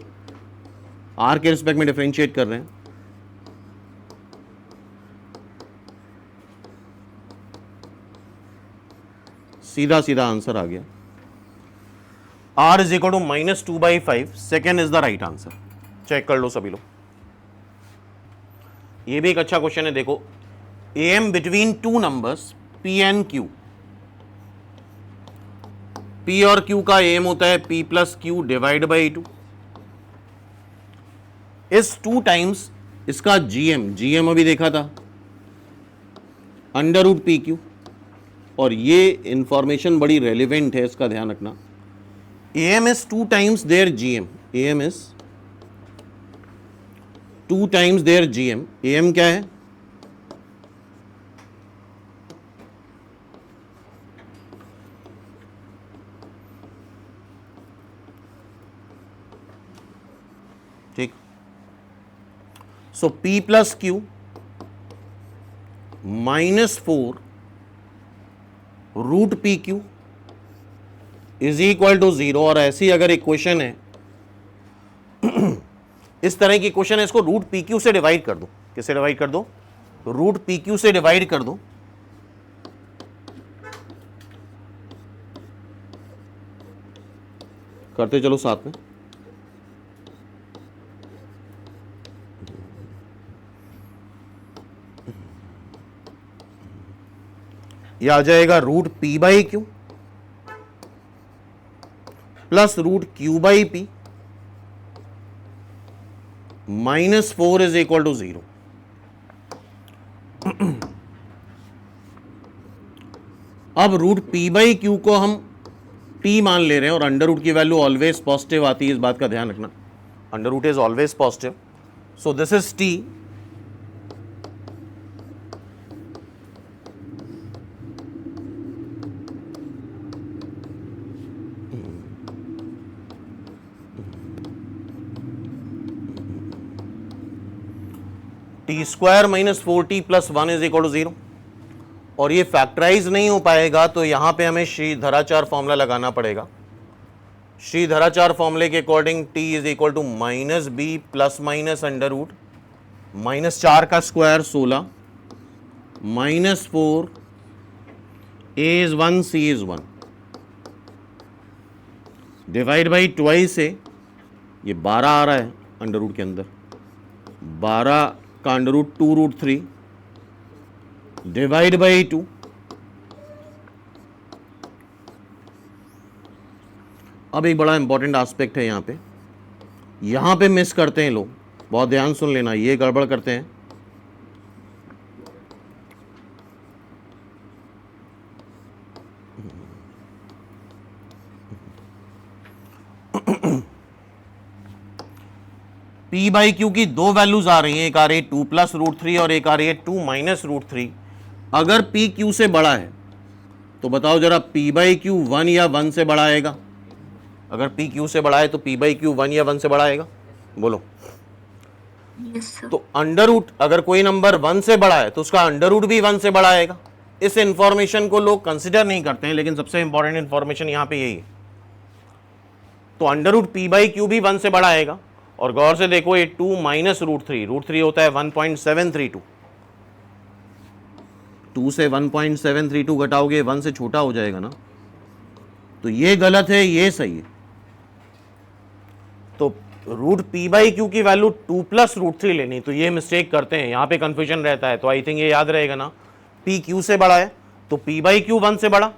r के रिस्पेक्ट में डिफरेंशिएट कर रहे हैं, सीधा सीधा आंसर आ गया। r is equal to -2/5, second is the right answer. Check कर लो सभी लोग। ये भी एक अच्छा क्वेश्चन है। देखो, am between two numbers p and q, p और q का am होता है p plus Q divide by 2। इस 2 टाइम्स इसका gm अभी देखा था अंडर रूट पी क्यू, और ये इंफॉर्मेशन बड़ी रेलिवेंट है, इसका ध्यान रखना। am is 2 times their gm, am is 2 times their gm। am क्या है? ठीक, so p plus Q -4 root P Q is equal to 0। और ऐसी अगर एक क्वेश्चन है, इस तरह की क्वेश्चन है, इसको रूट पी क्यू से डिवाइड कर दो। किससे डिवाइड कर दो? रूट पी क्यू से डिवाइड कर दो। करते चलो साथ में। ये आ जाएगा root P by Q plus root Q by P -4 is equal to 0। अब रूट पी बाई क्यू को हम t मान ले रहे हैं, और अंडर रूट की वैल्यू ऑलवेज पॉजिटिव आती है, इस बात का ध्यान रखना। Under root is always positive, so this is t। T square -4t plus 1 is equal to 0। और ये फैक्टराइज नहीं हो पाएगा, तो यहां पे हमें श्रीधराचार्य फॉर्मूला लगाना पड़ेगा। श्रीधराचार्य फॉर्मूले के according t is equal to -b plus minus under root -4 का square 16 -4 a is 1 c is 1 divide by twice से ये 12 आ रहा है अंडर रूट के अंदर, 12 का under root 2 root 3 divide by 2। अब एक बड़ा इंपॉर्टेंट एस्पेक्ट है यहां पे मिस करते हैं लोग, बहुत ध्यान सुन लेना, ये गड़बड़ करते हैं। p बाई क्यू की दो वैल्यूज आ रही हैं, एक आ रही है 2 प्लस रूट 3 और एक आ रही है 2 माइनस रूट 3। अगर p क्यू से बड़ा है तो बताओ जरा, p बाई क्यू 1 या 1 से बड़ा आएगा? अगर p क्यू से बड़ा है तो p बाई क्यू 1 या 1 से बड़ा आएगा? बोलो। Yes sir. तो अंडर रूट, अगर कोई नंबर 1 से बड़ा है तो उसका अंडर रूट भी 1 से बड़ा आएगा। इस इंफॉर्मेशन को लोग कंसिडर नहीं करते हैं, लेकिन सबसे इंपॉर्टेंट इंफॉर्मेशन यहां पे यही है। तो under root p by Q भी 1 से बड़ा आएगा। और गौर से देखो, ये 2 माइनस रूट 3 होता है 1.732। 2 से 1.732 घटाओगे 1 से छोटा हो जाएगा ना, तो ये गलत है, ये सही है। तो रूट p बाई क्यू की वैल्यू 2 प्लस रूट 3 लेनी, तो ये मिस्टेक करते हैं, यहां पे कंफ्यूजन रहता है। तो आई थिंक ये याद रहेगा ना, p क्यू से बड़ा है तो p बाई क्यू 1 से बड़ा,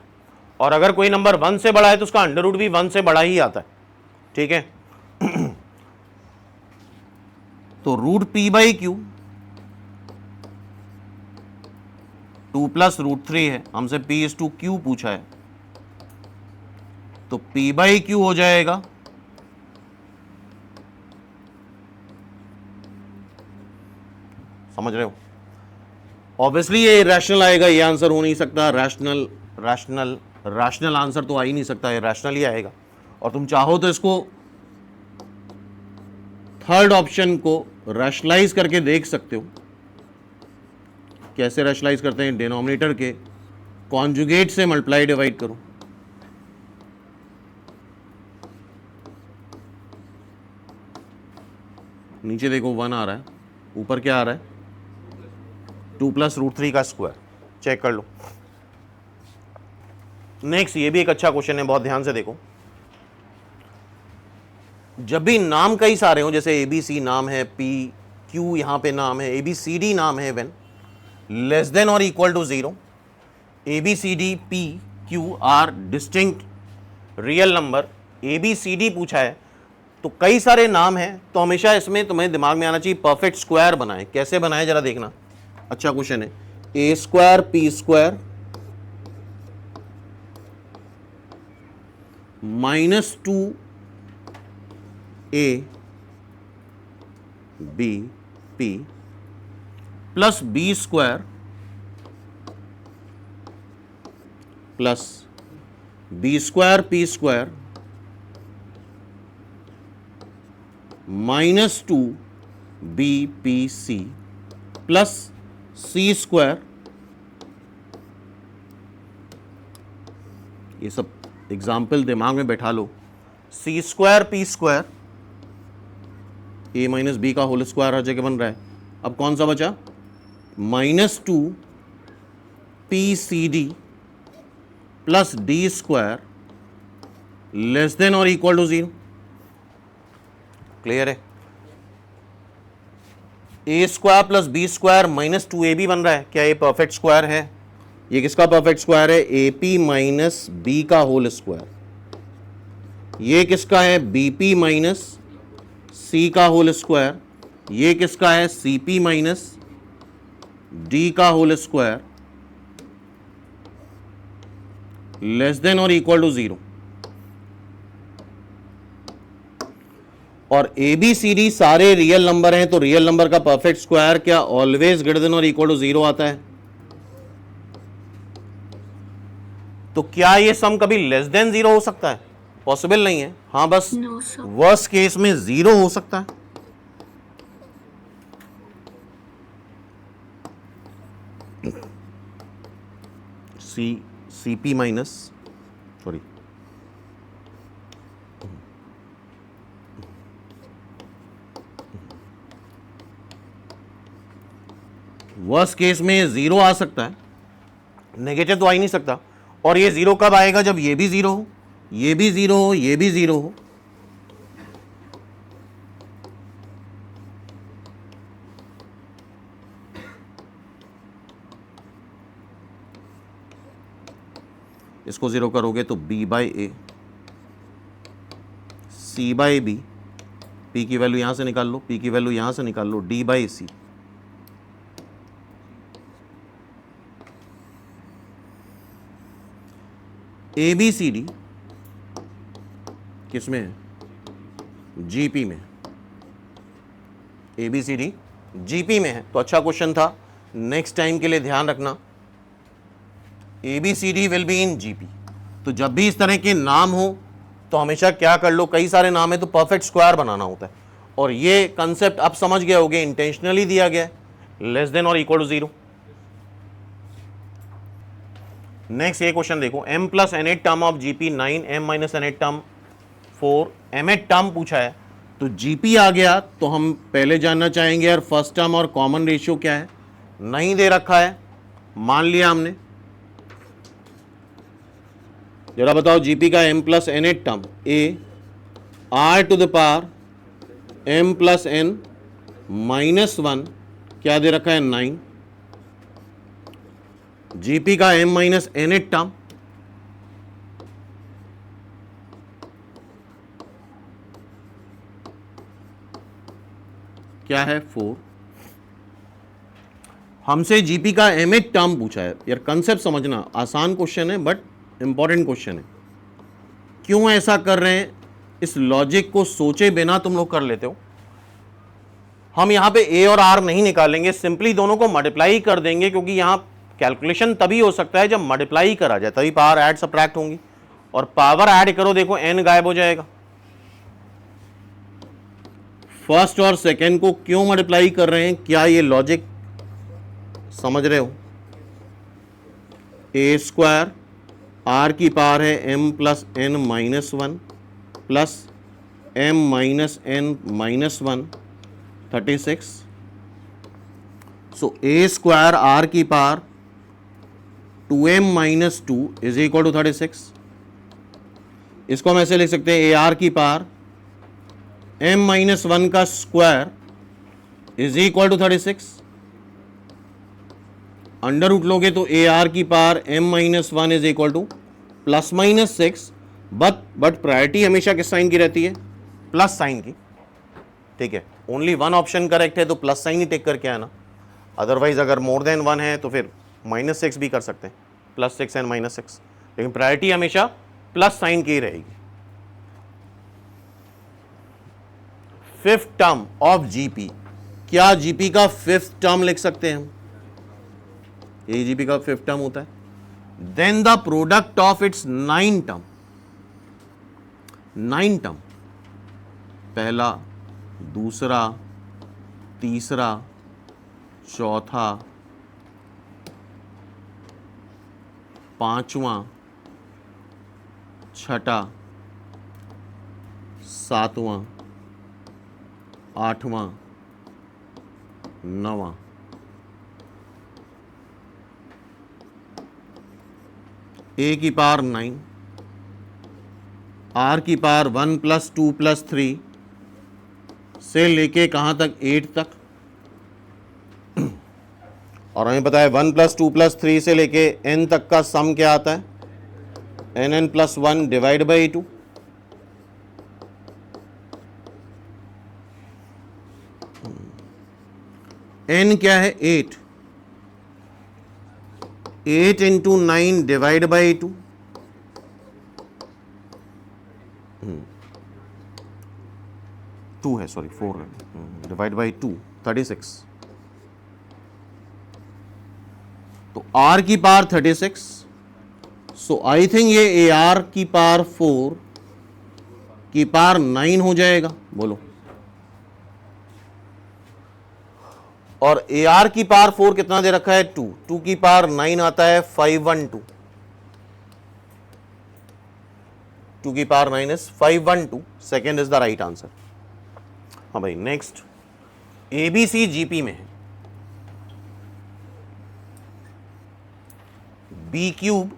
और अगर कोई नंबर 1 से बड़ा है तो उसका अंडर रूट भी 1 से बड़ा ही आता है। ठीक है। तो root p by Q 2 plus root 3 है, हमसे p इज टू क्यू पूछा है, तो p बाई क्यू हो जाएगा समझ रहे हो? ऑब्वियसली ये रैशनल आएगा, ये आंसर हो नहीं सकता। रैशनल आंसर तो आ ही नहीं सकता, ये रैशनल ही आएगा। और तुम चाहो तो इसको थर्ड ऑप्शन को रैशनलाइज करके देख सकते हो। कैसे रैशनलाइज करते हैं? डिनोमिनेटर के कॉन्जुगेट से मल्टीप्लाई डिवाइड करो, नीचे देखो 1 आ रहा है, ऊपर क्या आ रहा है 2 + √3 का स्क्वायर। चेक कर लो। नेक्स्ट, ये भी एक अच्छा क्वेश्चन है, बहुत ध्यान से देखो। जब भी नाम कई सारे हो, जैसे ABC नाम है, PQ यहां पे नाम है, ABCD नाम है, व्हेन लेस देन और equal to 0, ABCD PQ are distinct real number, ABCD पूछा है तो कई सारे नाम हैं, तो हमेशा इसमें तुम्हें दिमाग में आना चाहिए परफेक्ट स्क्वायर बनाए। कैसे बनाए जरा देखना, अच्छा क्वेश्चन है। A² P² -2 A B P plus B² plus B² P² -2 BPC plus C²। ये सब एग्जाम्पल दिमाग में बैठा लो। C² P² A - B का होल स्क्वायर हर जगह बन रहा है। अब कौन सा बचा, -2 PCD plus D² less than और इक्वल टू 0। क्लियर है। A² प्लस B² -2AB बन रहा है, क्या ये परफेक्ट स्क्वायर है? ये किसका परफेक्ट स्क्वायर है? AP माइनस B का होल स्क्वायर। ये किसका है? BP माइनस C का होल स्क्वायर। ये किसका है? CP माइनस D का होल स्क्वायर लेस देन और इक्वल टू 0। और ABCD सारे रियल नंबर हैं, तो रियल नंबर का परफेक्ट स्क्वायर क्या ऑलवेज ग्रेटर देन और इक्वल टू 0 आता है? तो क्या ये सम कभी लेस देन 0 हो सकता है? पॉसिबल नहीं है। हाँ, बस No, sir. वर्स्ट केस में 0 हो सकता है। CP minus sorry worst case में 0 आ सकता है, नेगेटिव तो आ ही नहीं सकता। और ये 0 कब आएगा? जब ये भी 0 हो, ये भी 0 हो, ये भी 0 हो। इसको 0 करोगे तो B/A, C/B, P की वैल्यू यहां से निकाल लो, P की वैल्यू यहां से निकाल लो, D/C। ABCD किसमें है? GP में। ABCD GP में है, तो अच्छा क्वेश्चन था। नेक्स्ट टाइम के लिए ध्यान रखना, ABCD will be in GP। तो जब भी इस तरह के नाम हो तो हमेशा क्या कर लो, कई सारे नाम है तो परफेक्ट स्क्वायर बनाना होता है। और ये कंसेप्ट अब समझ गए होगे, इंटेंशनली दिया गया है, लेस देन और इक्वल टू 0। नेक्स्ट ये क्वेश्चन देखो, m + n term of GP 9, m - n term 4, m term पूछा है, तो GP आ गया। तो हम पहले जानना चाहेंगे यार फर्स्ट टर्म और कॉमन रेशियो क्या है। नहीं दे रखा है, मान लिया हमने। जरा बताओ GP का m + n term A r⁻m + n - 1 क्या दे रखा है? 9। GP का m - n टर्म क्या है? 4। हमसे GP का m टर्म पूछा है। यार कंसेप्ट समझना, आसान क्वेश्चन है बट इंपॉर्टेंट क्वेश्चन है। क्यों ऐसा कर रहे हैं, इस लॉजिक को सोचे बिना तुम लोग कर लेते हो। हम यहां पे A और R नहीं निकालेंगे, सिंपली दोनों को मल्टीप्लाई कर देंगे, क्योंकि यहां कैलकुलेशन तभी हो सकता है जब मल्टीप्लाई करा जाए, तभी पावर ऐड सब्ट्रैक्ट होंगी। और पावर ऐड करो, देखो n गायब हो जाएगा। फर्स्ट और सेकेंड को क्यों मल्टीप्लाई कर रहे हैं, क्या ये लॉजिक समझ रहे हो? A² R की पावर है m + n - 1 plus m - n - 1 36. So A square R की power 2m minus 2 is equal to 36. इसको हम ऐसे लिख सकते हैं ए आर की पावर m माइनस 1 का square is equal to 36. Under root लोगे तो ए आर की power m minus 1 is equal to plus minus 6. But priority हमेशा किस साइन की रहती है? प्लस साइन की. ठीक है, ओनली वन ऑप्शन करेक्ट है तो प्लस साइन ही टेक करके आना. अदरवाइज अगर मोर देन 1 है तो फिर -6 भी कर सकते हैं, +6 एंड -6. लेकिन प्रायोरिटी हमेशा प्लस साइन की ही रहेगी. Fifth term of GP. क्या जीपी का फिफ्थ टर्म लिख सकते हैं हम? ये जीपी का फिफ्थ टर्म होता है. Then the product of its 9 term. 9 term, पहला, दूसरा, तीसरा, चौथा, पांचवा, छठा, सातवां, आठवां, नवां. ए की पावर 9, आर की पावर 1 + 2 + 3 से लेके कहां तक? 8 तक. और हमें पता है 1 + 2 + 3 से लेके n तक का सम क्या आता है? nn + 1 divide by 2. n क्या है? 8. 8 × 9 डिवाइड बाई 2. 2 है, सॉरी 4 है, डिवाइड बाई 2 36. तो r की पावर 36. सो आई थिंक ये ए आर की पावर 4 की पावर 9 हो जाएगा. बोलो. और ए आर की पावर 4 कितना दे रखा है? 2. 2 की पावर 9 आता है 512. 2 की power 9 is 512. Second is the right answer. हाँ भाई, नेक्स्ट एबीसी जीपी में है. बी क्यूब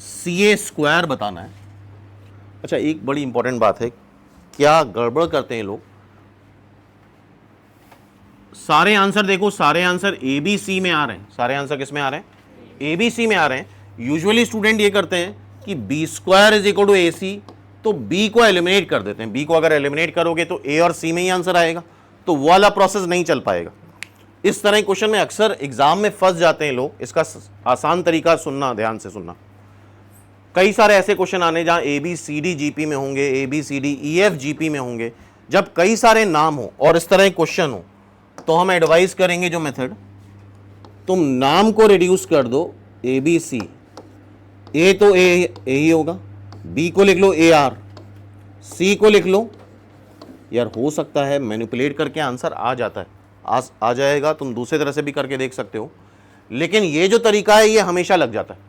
सी ए स्क्वायर बताना है. अच्छा, एक बड़ी इंपॉर्टेंट बात है, क्या गड़बड़ करते हैं लोग. सारे आंसर देखो, सारे आंसर ए बी सी में आ रहे हैं. सारे आंसर किस में आ रहे हैं? ए बी सी में आ रहे हैं. यूजुअली स्टूडेंट ये करते हैं कि B square is equal to A C, तो बी को एलिमिनेट कर देते हैं. बी को अगर एलिमिनेट करोगे तो ए और सी में ही आंसर आएगा, तो वो वाला प्रोसेस नहीं चल पाएगा. इस तरह क्वेश्चन में अक्सर एग्जाम में फंस जाते हैं लोग. इसका आसान तरीका सुनना, ध्यान से सुनना. कई सारे ऐसे क्वेश्चन आने जहां A B C D GP में होंगे, A B C D E F GP में होंगे. जब कई सारे नाम हो और इस तरह क्वेश्चन हो तो हम एडवाइस करेंगे जो मेथड, तुम नाम को रिड्यूस कर दो. ए बी सी, ए तो ए ही होगा, बी को लिख लो ए आर, सी को लिख लो. यार हो सकता है मैनिपुलेट करके आंसर आ जाता है, आ जाएगा. तुम दूसरे तरह से भी करके देख सकते हो, लेकिन ये जो तरीका है ये हमेशा लग जाता है.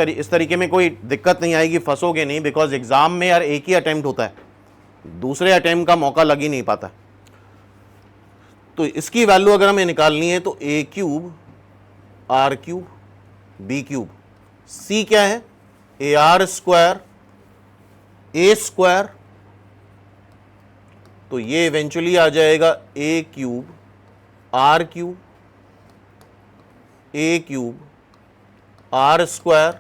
इस तरीके में कोई दिक्कत नहीं आएगी, फंसोगे नहीं. बिकॉज एग्जाम में यार एक ही अटेम्प्ट होता है, दूसरे अटेम्प्ट का मौका लग ही नहीं पाता. तो इसकी वैल्यू अगर हमें निकालनी है तो A cube R cube B cube, C क्या है? A R square A square. तो ये इवेंचुअली आ जाएगा A cube R cube A cube R square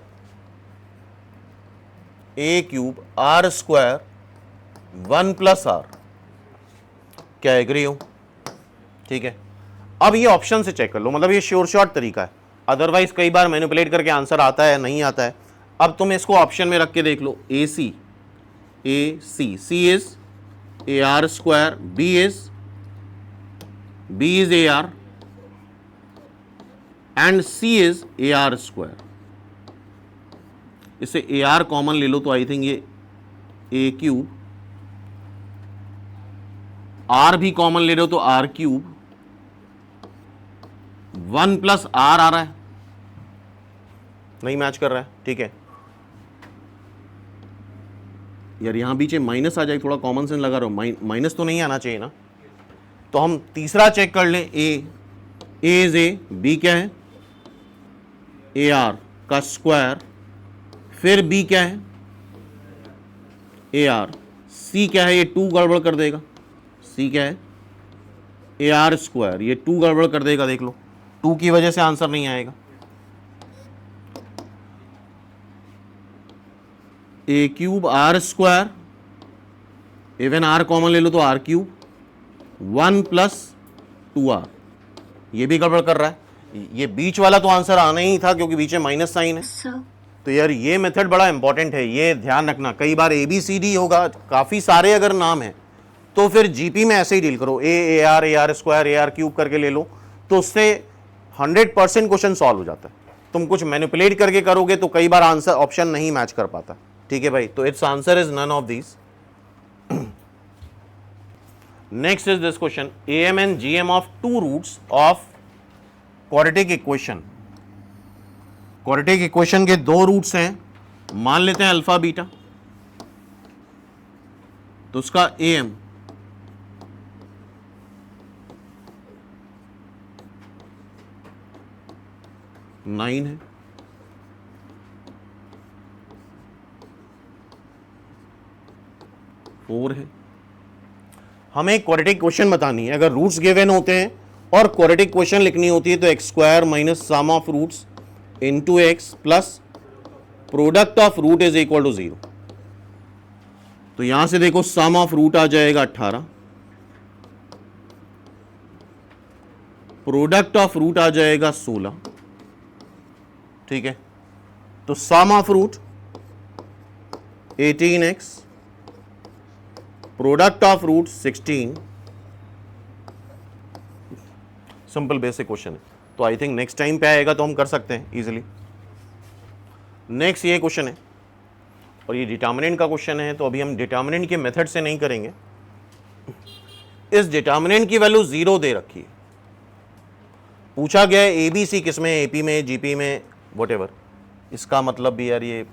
A cube R square 1 + R. क्या एग्री हो? ठीक है. अब ये ऑप्शन से चेक कर लो, मतलब ये श्योर शॉर्ट तरीका है. अदरवाइज कई बार मैनिपुलेट करके आंसर आता है, नहीं आता है. अब तुम इसको ऑप्शन में रख के देख लो. A C is A R square, B is A R and C is A R square. इसे ए आर कॉमन ले लो तो आई थिंक ये ए क्यूब, आर भी कॉमन ले लो तो आर क्यूब, 1 + आर आ रहा है, नहीं मैच कर रहा है. ठीक है यार, यहां बीच माइनस आ जाए, थोड़ा कॉमन सेंस लगा रहा हूं. माइनस तो नहीं आना चाहिए ना. तो हम तीसरा चेक कर लें, ए इज ए, बी क्या है ए आर का स्क्वायर, फिर बी क्या है ए आर, सी क्या है, ये 2 गड़बड़ कर देगा, सी क्या है ए आर स्क्वायर, ये 2 गड़बड़ कर देगा, देख लो 2 की वजह से आंसर नहीं आएगा। A cube R square, even R common ले लो तो आर क्यूब, 1 + 2r, ये भी गड़बड़ कर रहा है। ये बीच वाला तो आंसर आना ही था क्योंकि बीच में माइनस साइन है। सर तो यार ये मेथड बड़ा इंपॉर्टेंट है, ये ध्यान रखना। कई बार ABCD होगा, काफ़ी सारे अगर नाम हैं तो फिर GP में ऐसे ही डील करो, ए R square A R cube करके ले लो, तो उससे 100% क्वेश्चन सॉल्व हो जाता है। तुम कुछ मैनिपुलेट करके करोगे तो कई बार आंसर ऑप्शन नहीं मैच कर पाता। ठीक है भाई, तो it's answer is none of these. Next is this question, AM and GM of 2 roots of quadratic equation. Quadratic equation के 2 रूट्स हैं, मान लेते हैं अल्फा बीटा, तो उसका AM नाइन है, फोर है। हमें क्वाड्रेटिक इक्वेशन बतानी है। अगर रूट्स गिवन होते हैं और क्वाड्रेटिक इक्वेशन लिखनी होती है तो x² minus sum of roots into x plus product of root is equal to 0। तो यहां से देखो सम ऑफ रूट आ जाएगा 18, प्रोडक्ट ऑफ रूट आ जाएगा 16। ठीक है, तो sum of root 18x, product of root 16। Simple basic question है, तो आई थिंक नेक्स्ट टाइम पे आएगा तो हम कर सकते हैं इजीली। नेक्स्ट ये क्वेश्चन है और ये डिटर्मिनेंट का क्वेश्चन है, तो अभी हम डिटर्मिनेंट के मेथड से नहीं करेंगे। इस डिटर्मिनेंट की वैल्यू 0 दे रखी है, पूछा गया है ABC किस में, AP में, GP में, वॉटेवर। इसका मतलब भी यार ये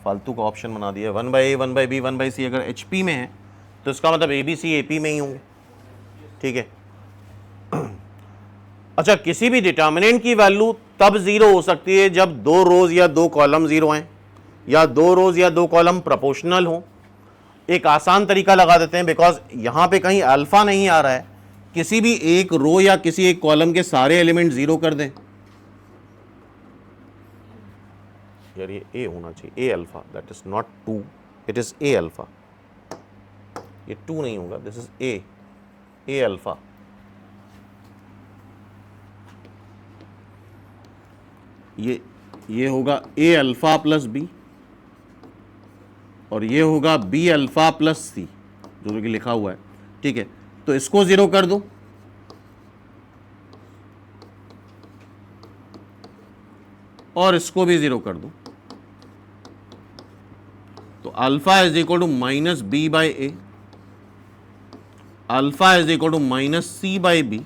फालतू का ऑप्शन बना दिया, 1/A 1/B 1/C। अगर HP में है तो इसका मतलब ABC AP में ही होंगे। ठीक है, अच्छा, किसी भी डिटर्मिनेंट की वैल्यू तब 0 हो सकती है जब 2 रोज या 2 कॉलम 0 हैं, या 2 रोज या 2 कॉलम प्रोपोर्शनल हो। एक आसान तरीका लगा देते हैं, बिकॉज यहां पे कहीं अल्फा नहीं आ रहा है, किसी भी एक रो या किसी एक कॉलम के सारे एलिमेंट 0 कर दें। यार ये A होना चाहिए, A alpha, that is not 2, it is A alpha. ये 2 नहीं होगा, दिस इज A अल्फा। ये होगा A अल्फा प्लस B, और ये होगा B अल्फा प्लस C, जो कि लिखा हुआ है। ठीक है, तो इसको 0 कर दो, और इसको भी 0 कर दो, तो alpha is equal to minus B/A, alpha is equal to minus C/B।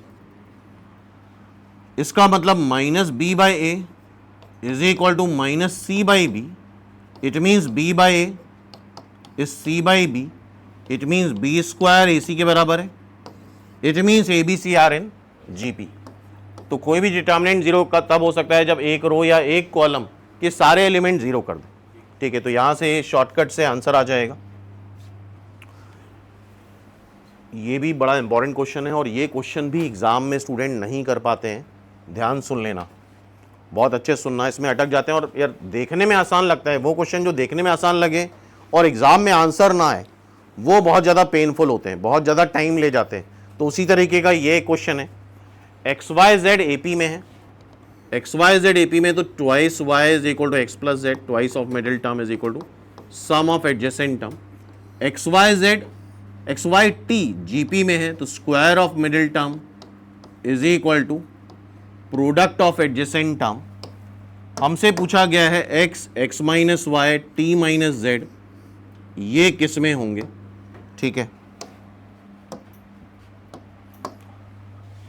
इसका मतलब minus B/A is equal to minus C/B। It means B/A is C/B, it means B² AC के बराबर है। It means ABC are in GP। तो कोई भी determinant 0 का तब हो सकता है जब एक रो या एक कॉलम के सारे एलिमेंट 0 कर दो। ठीक है, तो यहां से शॉर्टकट से आंसर आ जाएगा। ये भी बड़ा इंपॉर्टेंट क्वेश्चन है, और ये क्वेश्चन भी एग्जाम में स्टूडेंट नहीं कर पाते हैं। ध्यान सुन लेना, बहुत अच्छे सुनना, इसमें अटक जाते हैं। और यार देखने में आसान लगता है, वो क्वेश्चन जो देखने में आसान लगे और एग्जाम में आंसर ना आए, वो बहुत ज़्यादा पेनफुल होते हैं, बहुत ज़्यादा टाइम ले जाते हैं। तो उसी तरीके का ये क्वेश्चन है, XYZ AP में है। XYZ AP में तो twice y is equal to x plus z, twice of middle term is equal to sum of adjacent term. XYT GP में है तो square of middle term is equal to product of adjacent term. हमसे पूछा गया है x minus y t minus z, ये किस में होंगे। ठीक है,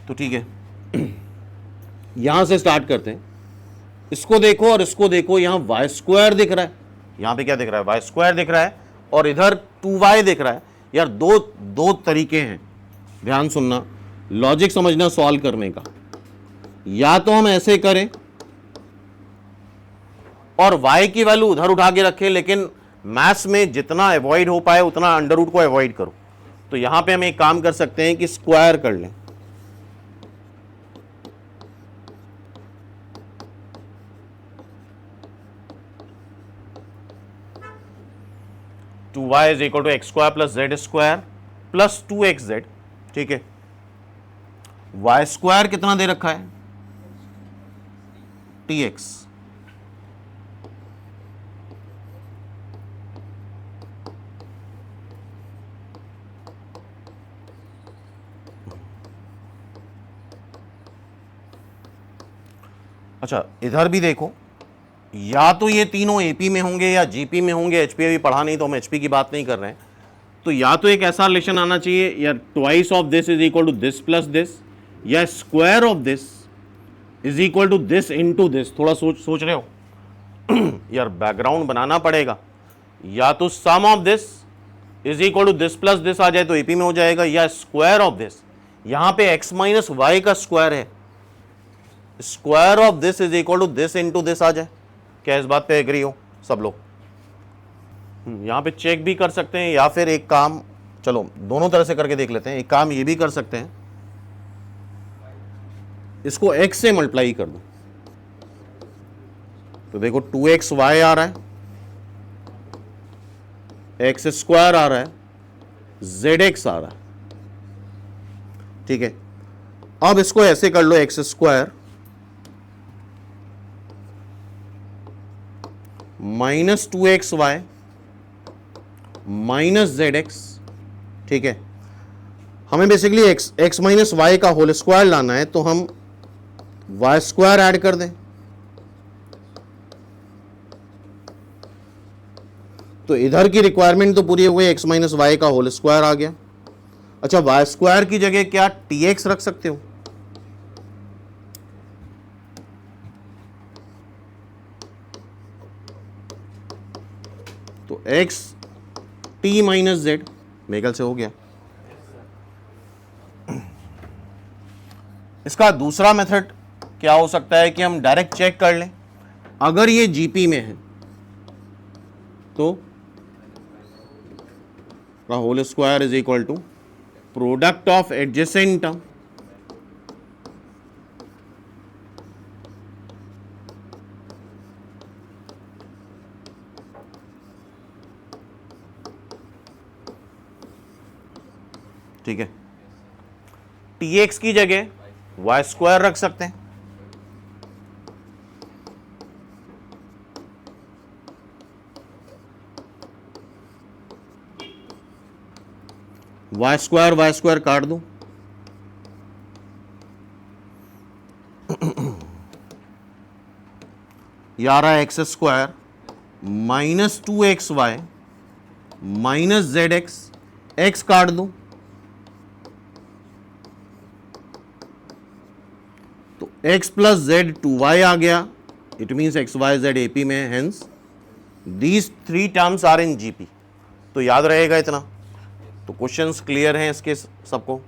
तो ठीक है, यहां से स्टार्ट करते हैं। इसको देखो और इसको देखो, यहां y² दिख रहा है, यहां पे क्या दिख रहा है, y² दिख रहा है, और इधर 2y दिख रहा है। यार दो तरीके हैं, ध्यान सुनना। लॉजिक समझना सॉल्व करने का, या तो हम ऐसे करें और y की वैल्यू उधर उठा के रखें, लेकिन मैथ्स में जितना अवॉइड हो पाए उतना अंडर रूट को अवॉइड करो। तो यहां पे हम एक काम कर सकते हैं कि स्क्वायर कर लें, two y is equal to x square plus z square plus 2xz। ठीक है, वाई स्क्वायर कितना दे रखा है, tx, अच्छा इधर भी देखो, या तो ये तीनों एपी में होंगे या जीपी में होंगे। एचपी अभी पढ़ा नहीं तो हम एचपी की बात नहीं कर रहे हैं। तो या तो एक ऐसा रिलेशन आना चाहिए, या twice of this is equal to this plus this, या square of this is equal to this into this. थोड़ा सोच रहे हो यार, बैकग्राउंड बनाना पड़ेगा। या तो sum of this is equal to this plus this आ जाए तो एपी में हो जाएगा, या स्क्वायर ऑफ दिस, यहां पे एक्स माइनस वाई का स्क्वायर है, square of this is equal to this into this आ जाए। क्या इस बात पे एग्री हो सब लोग? यहां पे चेक भी कर सकते हैं, या फिर एक काम, चलो दोनों तरह से करके देख लेते हैं। एक काम ये भी कर सकते हैं, इसको x से मल्टीप्लाई कर दो, तो देखो 2xy आ रहा है, x स्क्वायर आ रहा है, zx आ रहा है। ठीक है, अब इसको ऐसे कर लो, x square minus 2xy minus zx। ठीक है, हमें बेसिकली x माइनस वाई का होल स्क्वायर लाना है, तो हम y स्क्वायर ऐड कर दें, तो इधर की रिक्वायरमेंट तो पूरी हो गई, x माइनस वाई का होल स्क्वायर आ गया। अच्छा, y स्क्वायर की जगह क्या tx रख सकते हो? तो x t माइनस जेड, मेगल से हो गया। इसका दूसरा मेथड क्या हो सकता है कि हम डायरेक्ट चेक कर लें, अगर ये जीपी में है तो का whole square is equal to product of adjacent term, ठीक है। tx की जगह y स्क्वायर रख सकते हैं, y स्क्वायर काट दो, ये आ रहा है x square minus 2xy minus zx, x काट दो, तो x प्लस जेड 2y आ गया। It means X Y Z AP में, hence these 3 terms are in GP. तो याद रहेगा इतना। तो क्वेश्चंस क्लियर हैं इसके सबको?